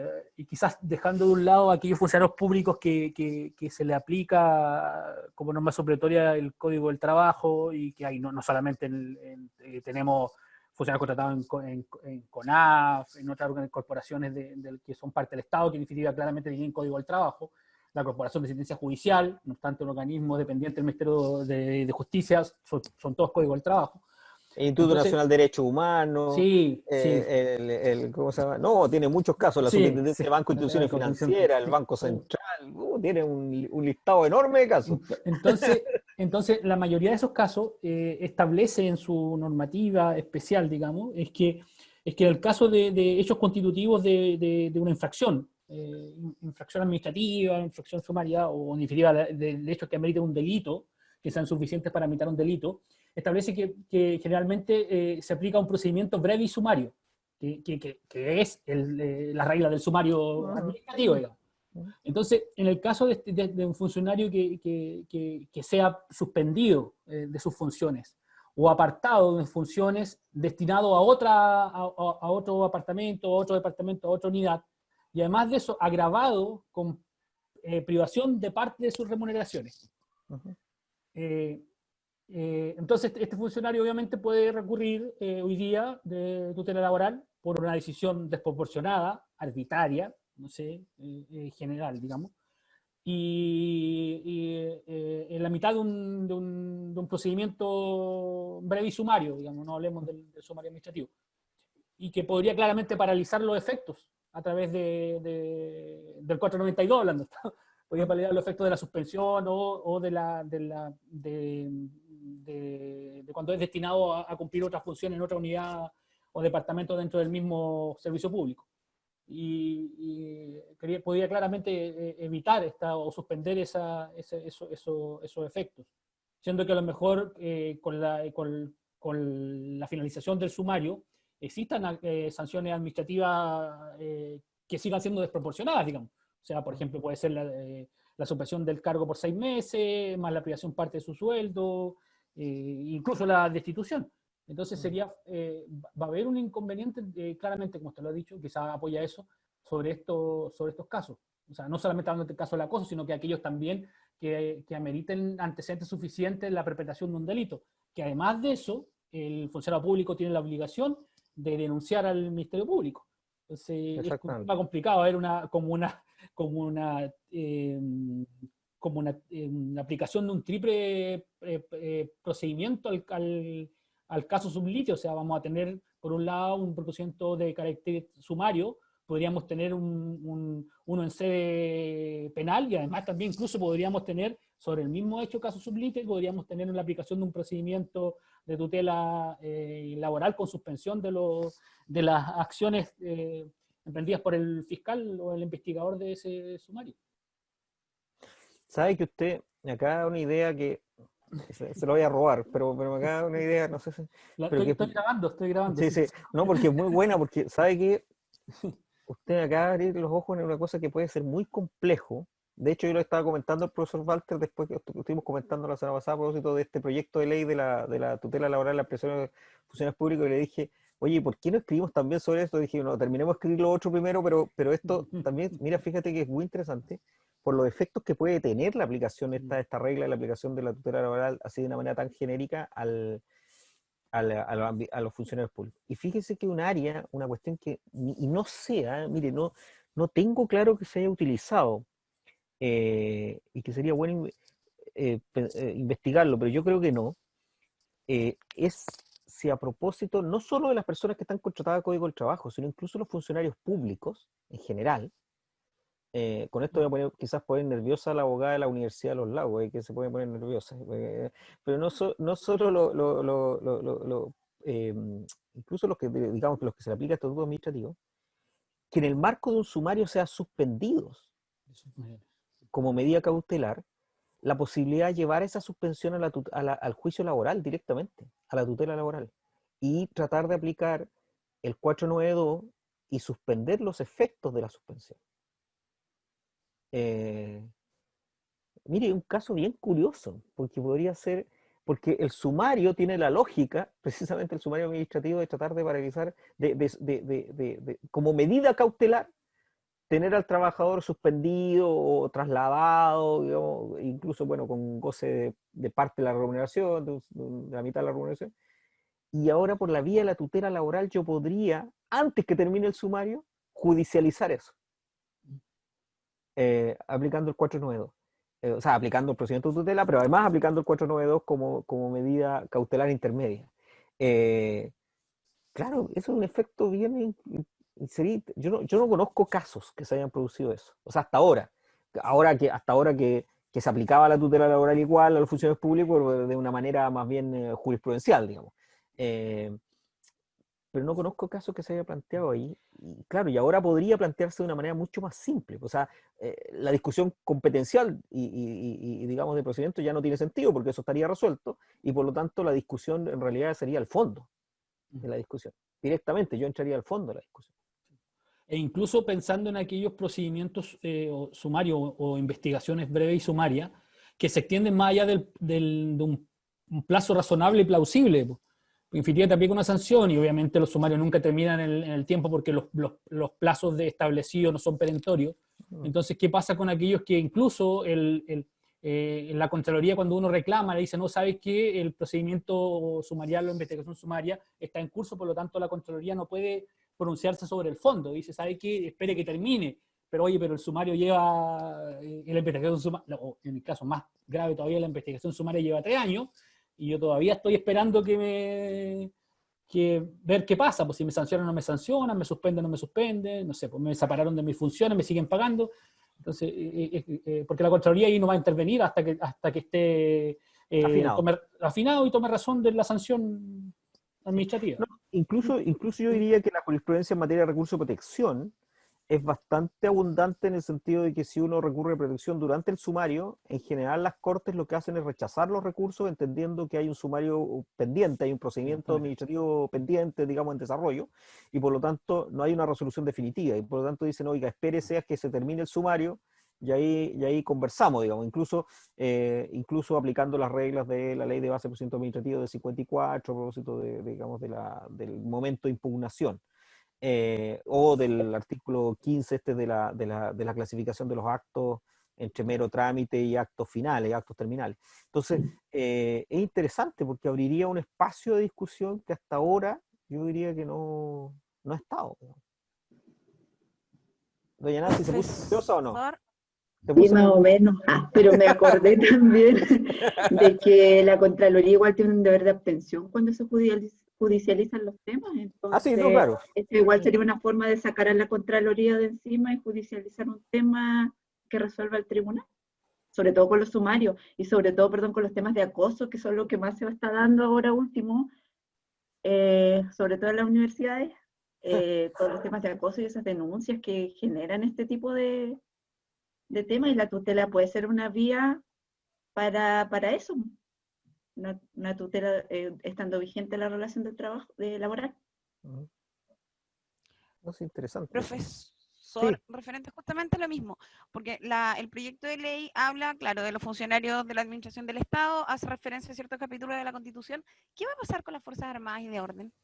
quizás dejando de un lado a aquellos funcionarios públicos que se le aplica como norma supletoria el Código del Trabajo, y que hay no solamente tenemos funcionarios contratados en CONAF, en otras corporaciones que son parte del Estado, que en definitiva claramente tienen Código del Trabajo, la Corporación de Sentencia Judicial, no obstante un organismo dependiente del Ministerio de Justicia, son todos Código del Trabajo. El Instituto Nacional de Derechos Humanos, sí. ¿Cómo se llama? No, tiene muchos casos, la Superintendencia de Banco e Instituciones Financieras, el Banco Central, tiene un listado enorme de casos. Entonces, la mayoría de esos casos establece en su normativa especial, digamos, es que en el caso de hechos constitutivos de una infracción administrativa, infracción sumaria, o en definitiva de hechos que ameriten un delito, que sean suficientes para emitir un delito, establece que generalmente se aplica un procedimiento breve y sumario, que es la regla del sumario administrativo, digamos. Entonces, en el caso de un funcionario que sea suspendido de sus funciones, o apartado de funciones, destinado a otro apartamento, a otro departamento, a otra unidad, y además de eso, agravado con privación de parte de sus remuneraciones. Entonces, este funcionario obviamente puede recurrir hoy día de tutela laboral por una decisión desproporcionada, arbitraria, no sé, general, digamos, y en la mitad de un procedimiento breve y sumario, digamos, no hablemos del sumario administrativo, y que podría claramente paralizar los efectos a través del 492, hablando, podría paralizar los efectos de la suspensión o de de cuando es destinado a cumplir otras funciones en otra unidad o departamento dentro del mismo servicio público. Y podría claramente evitar o suspender esos efectos, siendo que a lo mejor con la finalización del sumario existan sanciones administrativas que sigan siendo desproporcionadas, digamos. O sea, por ejemplo, puede ser la suspensión del cargo por 6 meses, más la privación parte de su sueldo, incluso la destitución. Entonces va a haber un inconveniente, claramente, como usted lo ha dicho, quizás apoya eso, sobre estos casos. O sea, no solamente hablando del caso del acoso, sino que aquellos también que ameriten antecedentes suficientes en la perpetración de un delito. Que además de eso, el funcionario público tiene la obligación de denunciar al Ministerio Público. Entonces, es un tema complicado, haber una aplicación de un triple procedimiento al caso sublitio. O sea, vamos a tener, por un lado, un procedimiento de carácter sumario, podríamos tener uno en sede penal, y además también incluso podríamos tener, sobre el mismo hecho caso sublitio, podríamos tener la aplicación de un procedimiento de tutela laboral con suspensión de las acciones emprendidas por el fiscal o el investigador de ese sumario. Sabe que usted me acaba de dar una idea que se lo voy a robar, pero me acaba de dar una idea, no sé si... Estoy grabando. Sí, sí, no, porque es muy buena, porque sabe que usted me acaba de abrir los ojos en una cosa que puede ser muy complejo. De hecho, yo lo estaba comentando al profesor Walter después que estuvimos comentando la semana pasada a propósito de este proyecto de ley de la tutela laboral de las personas funcionarios públicos, y le dije, oye, ¿por qué no escribimos también sobre esto? Dije, no, terminemos de escribir lo otro primero, pero esto también, mira, fíjate que es muy interesante por los efectos que puede tener la aplicación esta regla, la aplicación de la tutela laboral así de una manera tan genérica a los funcionarios públicos. Y fíjese que una cuestión que, y no sé, mire, no tengo claro que se haya utilizado, y que sería bueno investigarlo, pero yo creo que no, es si a propósito, no solo de las personas que están contratadas a Código del Trabajo, sino incluso los funcionarios públicos en general. Con esto voy a poner, quizás poner nerviosa a la abogada de la Universidad de Los Lagos, que se puede poner nerviosa, pero no solo incluso los que, digamos, los que se le aplica estatuto administrativo, que en el marco de un sumario sean suspendidos como medida cautelar, la posibilidad de llevar esa suspensión al juicio laboral directamente, a la tutela laboral, y tratar de aplicar el 492 y suspender los efectos de la suspensión. Mire, un caso bien curioso, porque podría ser, porque el sumario tiene la lógica, precisamente el sumario administrativo, de tratar de paralizar, como medida cautelar, tener al trabajador suspendido o trasladado, digamos, incluso, bueno, con goce de parte de la remuneración, de la mitad de la remuneración. Y ahora, por la vía de la tutela laboral, yo podría, antes que termine el sumario, judicializar eso. Aplicando el 492. O sea, aplicando el procedimiento de tutela, pero además aplicando el 492 como medida cautelar intermedia. Claro, eso es un efecto bien... Yo no conozco casos que se hayan producido eso. O sea, hasta ahora que se aplicaba la tutela laboral igual a los funcionarios públicos, pero de una manera más bien jurisprudencial, digamos. Pero no conozco casos que se haya planteado ahí. Y claro, y ahora podría plantearse de una manera mucho más simple. O sea, la discusión competencial y digamos, de procedimiento ya no tiene sentido, porque eso estaría resuelto, y por lo tanto la discusión en realidad sería el fondo de la discusión. Directamente yo entraría al fondo de la discusión. E incluso pensando en aquellos procedimientos sumarios o investigaciones breves y sumarias que se extienden más allá de un plazo razonable y plausible. Infiniría también una sanción, y obviamente los sumarios nunca terminan en el tiempo porque los plazos establecidos no son perentorios. Entonces, ¿qué pasa con aquellos que incluso en la Contraloría, cuando uno reclama, le dice, no, ¿sabes qué? El procedimiento sumarial o investigación sumaria está en curso, por lo tanto la Contraloría no puede pronunciarse sobre el fondo. Dice, ¿sabe qué? Espere que termine. Pero oye, pero el sumario lleva, la investigación sumaria, o en el caso más grave todavía, la investigación sumaria lleva 3 años, y yo todavía estoy esperando ver qué pasa, pues si me sancionan o no me sancionan, me suspenden o no me suspenden, no sé, pues me separaron de mis funciones, me siguen pagando. Entonces, porque la Contraloría ahí no va a intervenir hasta que esté Afinado. afinado y tome razón de la sanción administrativa. No, incluso yo diría que la jurisprudencia en materia de recurso de protección es bastante abundante en el sentido de que si uno recurre a protección durante el sumario, en general las cortes lo que hacen es rechazar los recursos entendiendo que hay un sumario pendiente, hay un procedimiento administrativo pendiente, digamos, en desarrollo, y por lo tanto no hay una resolución definitiva, y por lo tanto dicen, oiga, espérese a que se termine el sumario, y ahí conversamos, digamos, incluso aplicando las reglas de la ley de base de procedimiento administrativo de 54, a propósito digamos, del momento de impugnación. O del artículo 15 de la clasificación de los actos entre mero trámite y actos finales, actos terminales. Entonces, es interesante porque abriría un espacio de discusión que hasta ahora yo diría que no ha estado. Doña Nancy, ¿se puso nerviosa o no? Sí, más o menos, pero me acordé también de que la Contraloría igual tiene un deber de abstención cuando se judicializan los temas, entonces sí, no, claro. esto igual sería una forma de sacar a la Contraloría de encima y judicializar un tema que resuelva el tribunal, sobre todo con los sumarios y sobre todo, perdón, con los temas de acoso, que son lo que más se está dando ahora último, sobre todo en las universidades, con los temas de acoso y esas denuncias que generan este tipo de temas, y la tutela puede ser una vía para eso, una tutela estando vigente la relación de trabajo laboral. Es interesante. Profesor, referente justamente a lo mismo, porque el proyecto de ley habla, claro, de los funcionarios de la administración del Estado, hace referencia a ciertos capítulos de la Constitución. ¿Qué va a pasar con las Fuerzas Armadas y de Orden?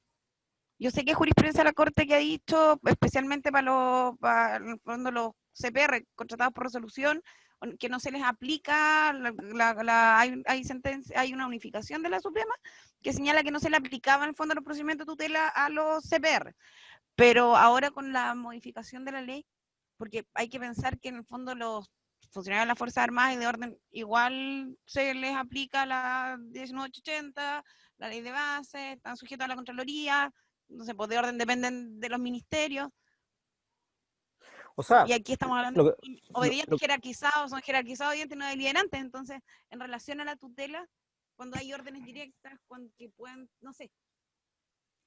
Yo sé que hay jurisprudencia de la Corte que ha dicho, especialmente para los CPR contratados por resolución, que no se les aplica, hay una unificación de la Suprema que señala que no se le aplicaba en el fondo los procedimientos de tutela a los CPR. Pero ahora con la modificación de la ley, porque hay que pensar que en el fondo los funcionarios de las Fuerzas Armadas y de Orden igual se les aplica la 1980, la ley de base, están sujetos a la Contraloría, no sé, pues de orden dependen de los ministerios. O sea, y aquí estamos hablando de obedientes jerarquizados, son jerarquizados obedientes, no deliberantes. Entonces, en relación a la tutela, cuando hay órdenes directas, que pueden, no sé.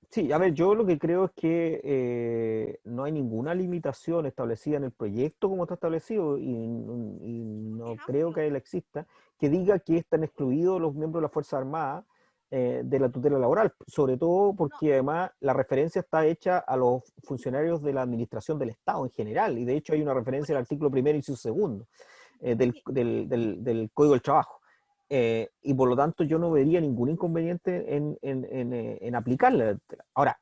Sí, a ver, yo lo que creo es que no hay ninguna limitación establecida en el proyecto como está establecido, y no creo que exista, que diga que están excluidos los miembros de las Fuerzas Armadas de la tutela laboral, sobre todo porque además la referencia está hecha a los funcionarios de la administración del Estado en general, y de hecho hay una referencia al artículo 1 y su segundo del Código del Trabajo. Y por lo tanto yo no vería ningún inconveniente en aplicarla. Ahora,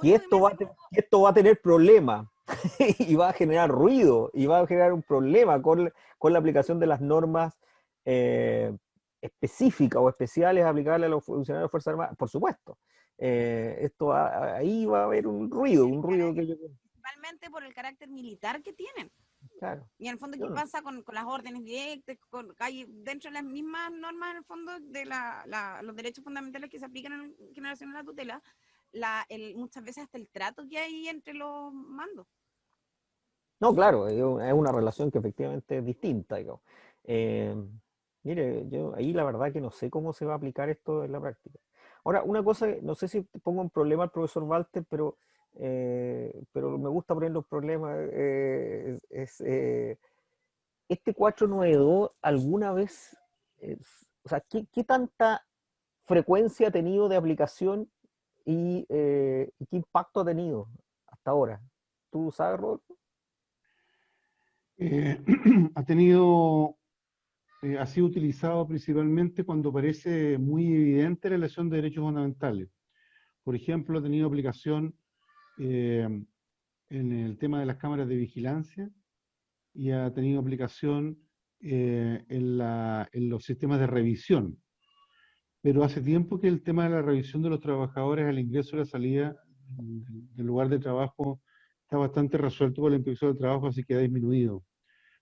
y esto va a tener problemas y va a generar ruido y va a generar un problema con la aplicación de las normas específicas o especiales aplicables a los funcionarios de Fuerzas Armadas, por supuesto. Ahí va a haber un ruido que yo... Principalmente por el carácter militar que tienen. Claro. Y en el fondo, ¿qué pasa con las órdenes directas? Hay dentro de las mismas normas, en el fondo, de los derechos fundamentales que se aplican en generación de la tutela, muchas veces hasta el trato que hay entre los mandos. No, claro, es una relación que efectivamente es distinta, digamos. Mire, yo ahí la verdad que no sé cómo se va a aplicar esto en la práctica. Ahora, una cosa, no sé si pongo en problema al profesor Walter, pero me gusta poner los problemas, este 492 alguna vez, o sea, ¿qué tanta frecuencia ha tenido de aplicación y qué impacto ha tenido hasta ahora? ¿Tú sabes, Rodolfo? Ha sido utilizado principalmente cuando parece muy evidente la violación de derechos fundamentales. Por ejemplo, ha tenido aplicación en el tema de las cámaras de vigilancia y ha tenido aplicación en los sistemas de revisión. Pero hace tiempo que el tema de la revisión de los trabajadores al ingreso y la salida del lugar de trabajo está bastante resuelto por la inspección del trabajo, así que ha disminuido.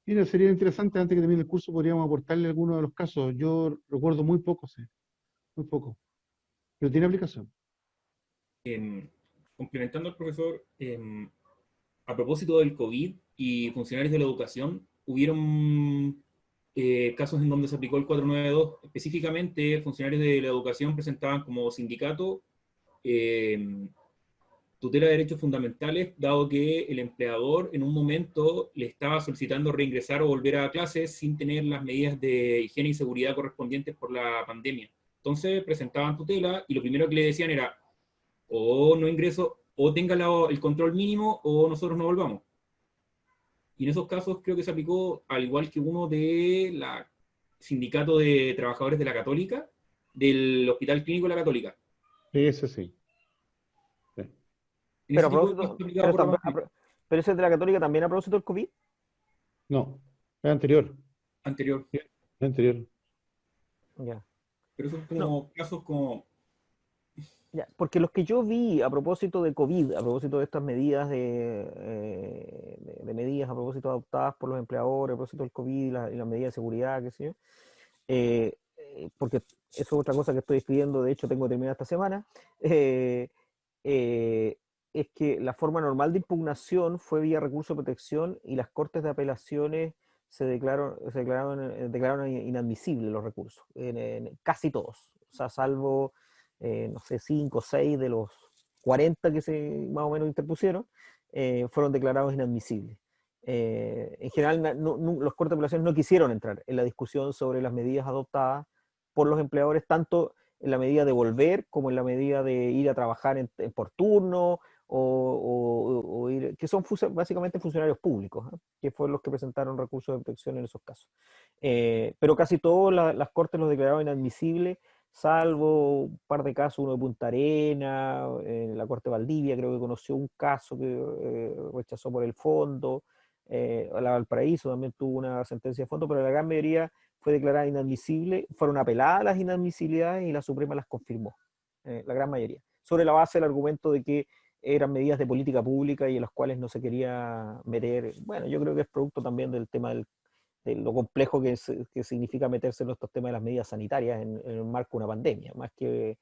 Mira, sería interesante, antes que termine el curso, podríamos aportarle algunos de los casos. Yo recuerdo muy poco, sí, muy poco. Pero tiene aplicación. Complementando al profesor, a propósito del COVID y funcionarios de la educación, hubieron casos en donde se aplicó el 492, específicamente funcionarios de la educación presentaban como sindicato tutela de derechos fundamentales, dado que el empleador en un momento le estaba solicitando reingresar o volver a clases sin tener las medidas de higiene y seguridad correspondientes por la pandemia. Entonces presentaban tutela y lo primero que le decían era o no ingreso, o tenga el control mínimo, o nosotros no volvamos. Y en esos casos creo que se aplicó, al igual que uno de la Sindicato de Trabajadores de la Católica, del Hospital Clínico de la Católica. Sí, ese sí. Pero, pero ese de la Católica también a propósito del COVID. No, es anterior. Anterior. Es anterior. Ya. Pero son como casos como... Ya, porque los que yo vi a propósito de COVID, a propósito de estas medidas de medidas a propósito adoptadas por los empleadores, a propósito del COVID y las medidas de seguridad, qué sé yo, porque eso es otra cosa que estoy escribiendo, de hecho tengo terminada esta semana, es que la forma normal de impugnación fue vía recurso de protección y las cortes de apelaciones declararon inadmisibles los recursos, en casi todos, o sea, salvo, no sé, 5 o 6 de los 40 que se más o menos interpusieron, fueron declarados inadmisibles. En general, los cortes de apelaciones no quisieron entrar en la discusión sobre las medidas adoptadas por los empleadores, tanto en la medida de volver como en la medida de ir a trabajar por turno, o ir, que son básicamente funcionarios públicos, que fueron los que presentaron recursos de protección en esos casos. Pero casi todas las cortes los declararon inadmisibles, salvo un par de casos, uno de Punta Arena, la Corte de Valdivia creo que conoció un caso que rechazó por el fondo, la Valparaíso también tuvo una sentencia de fondo, pero la gran mayoría fue declarada inadmisible, fueron apeladas las inadmisibilidades y la Suprema las confirmó, la gran mayoría, sobre la base del argumento de que eran medidas de política pública y en las cuales no se quería meter. Bueno, yo creo que es producto también del tema de lo complejo que significa meterse en estos temas de las medidas sanitarias en el marco de una pandemia, más que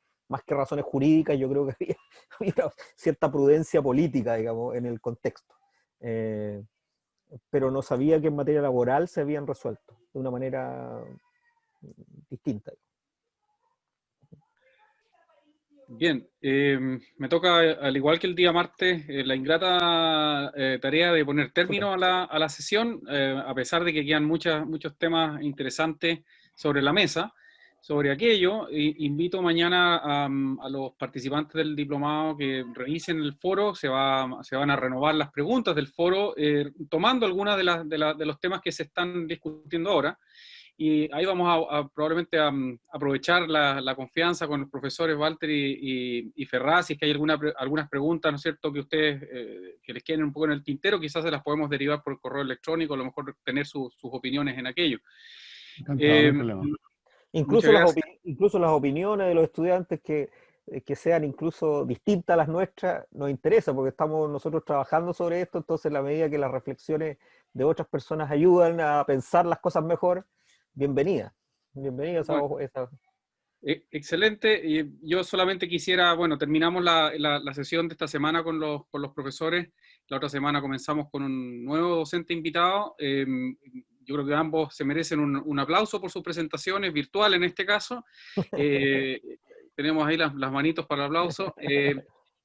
razones jurídicas. Yo creo que había una cierta prudencia política, digamos, en el contexto. Pero no sabía que en materia laboral se habían resuelto de una manera distinta. Bien, me toca, al igual que el día martes, la ingrata tarea de poner término a la sesión, a pesar de que quedan muchos temas interesantes sobre la mesa. Sobre aquello, invito mañana a los participantes del diplomado que revisen el foro, se van a renovar las preguntas del foro, tomando algunas de los temas que se están discutiendo ahora. Y ahí vamos probablemente a aprovechar la confianza con los profesores Walter y Ferraz, si es que hay algunas preguntas, ¿no es cierto?, que ustedes que les queden un poco en el tintero, quizás se las podemos derivar por correo electrónico, a lo mejor tener sus opiniones en aquello. Incluso las opiniones de los estudiantes que sean incluso distintas a las nuestras, nos interesa, porque estamos nosotros trabajando sobre esto, entonces a la medida que las reflexiones de otras personas ayudan a pensar las cosas mejor, bienvenidas a esa. Excelente. Y yo solamente quisiera, bueno, terminamos la sesión de esta semana con los profesores. La otra semana comenzamos con un nuevo docente invitado. Yo creo que ambos se merecen un aplauso por sus presentaciones, virtual en este caso. Tenemos ahí las manitos para el aplauso.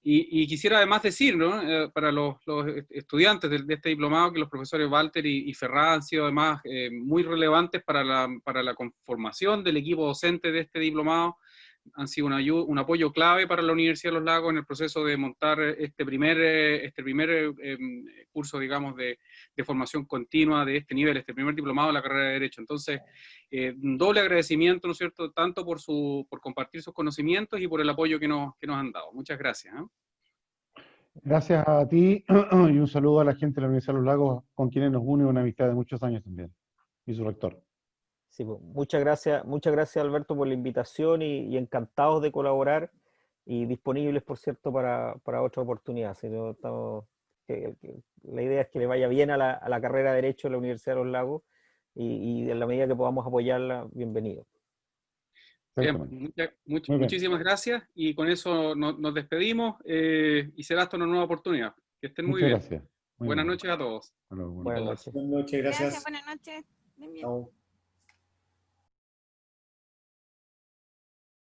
Y quisiera además decir, ¿no?, para los estudiantes de este diplomado, que los profesores Walter y Ferraz han sido además muy relevantes para la conformación del equipo docente de este diplomado. Han sido un apoyo clave para la Universidad de Los Lagos en el proceso de montar este primer curso, digamos, de formación continua de este nivel, este primer diplomado de la carrera de Derecho. Entonces, un doble agradecimiento, ¿no es cierto?, tanto por compartir sus conocimientos y por el apoyo que nos han dado. Muchas gracias. Gracias a ti y un saludo a la gente de la Universidad de Los Lagos, con quienes nos une una amistad de muchos años también, y su rector. Sí, pues, muchas gracias Alberto por la invitación y encantados de colaborar y disponibles, por cierto, para otra oportunidad. La idea es que le vaya bien a la carrera de Derecho de la Universidad de Los Lagos y en la medida que podamos apoyarla, bienvenido. Bien, muchísimas gracias y con eso nos despedimos y será hasta una nueva oportunidad. Que estén muy bien. Gracias. Buenas noches a todos. Buenas noches. Buenas noches, gracias. Buenas noches. Bien, bien. Chao.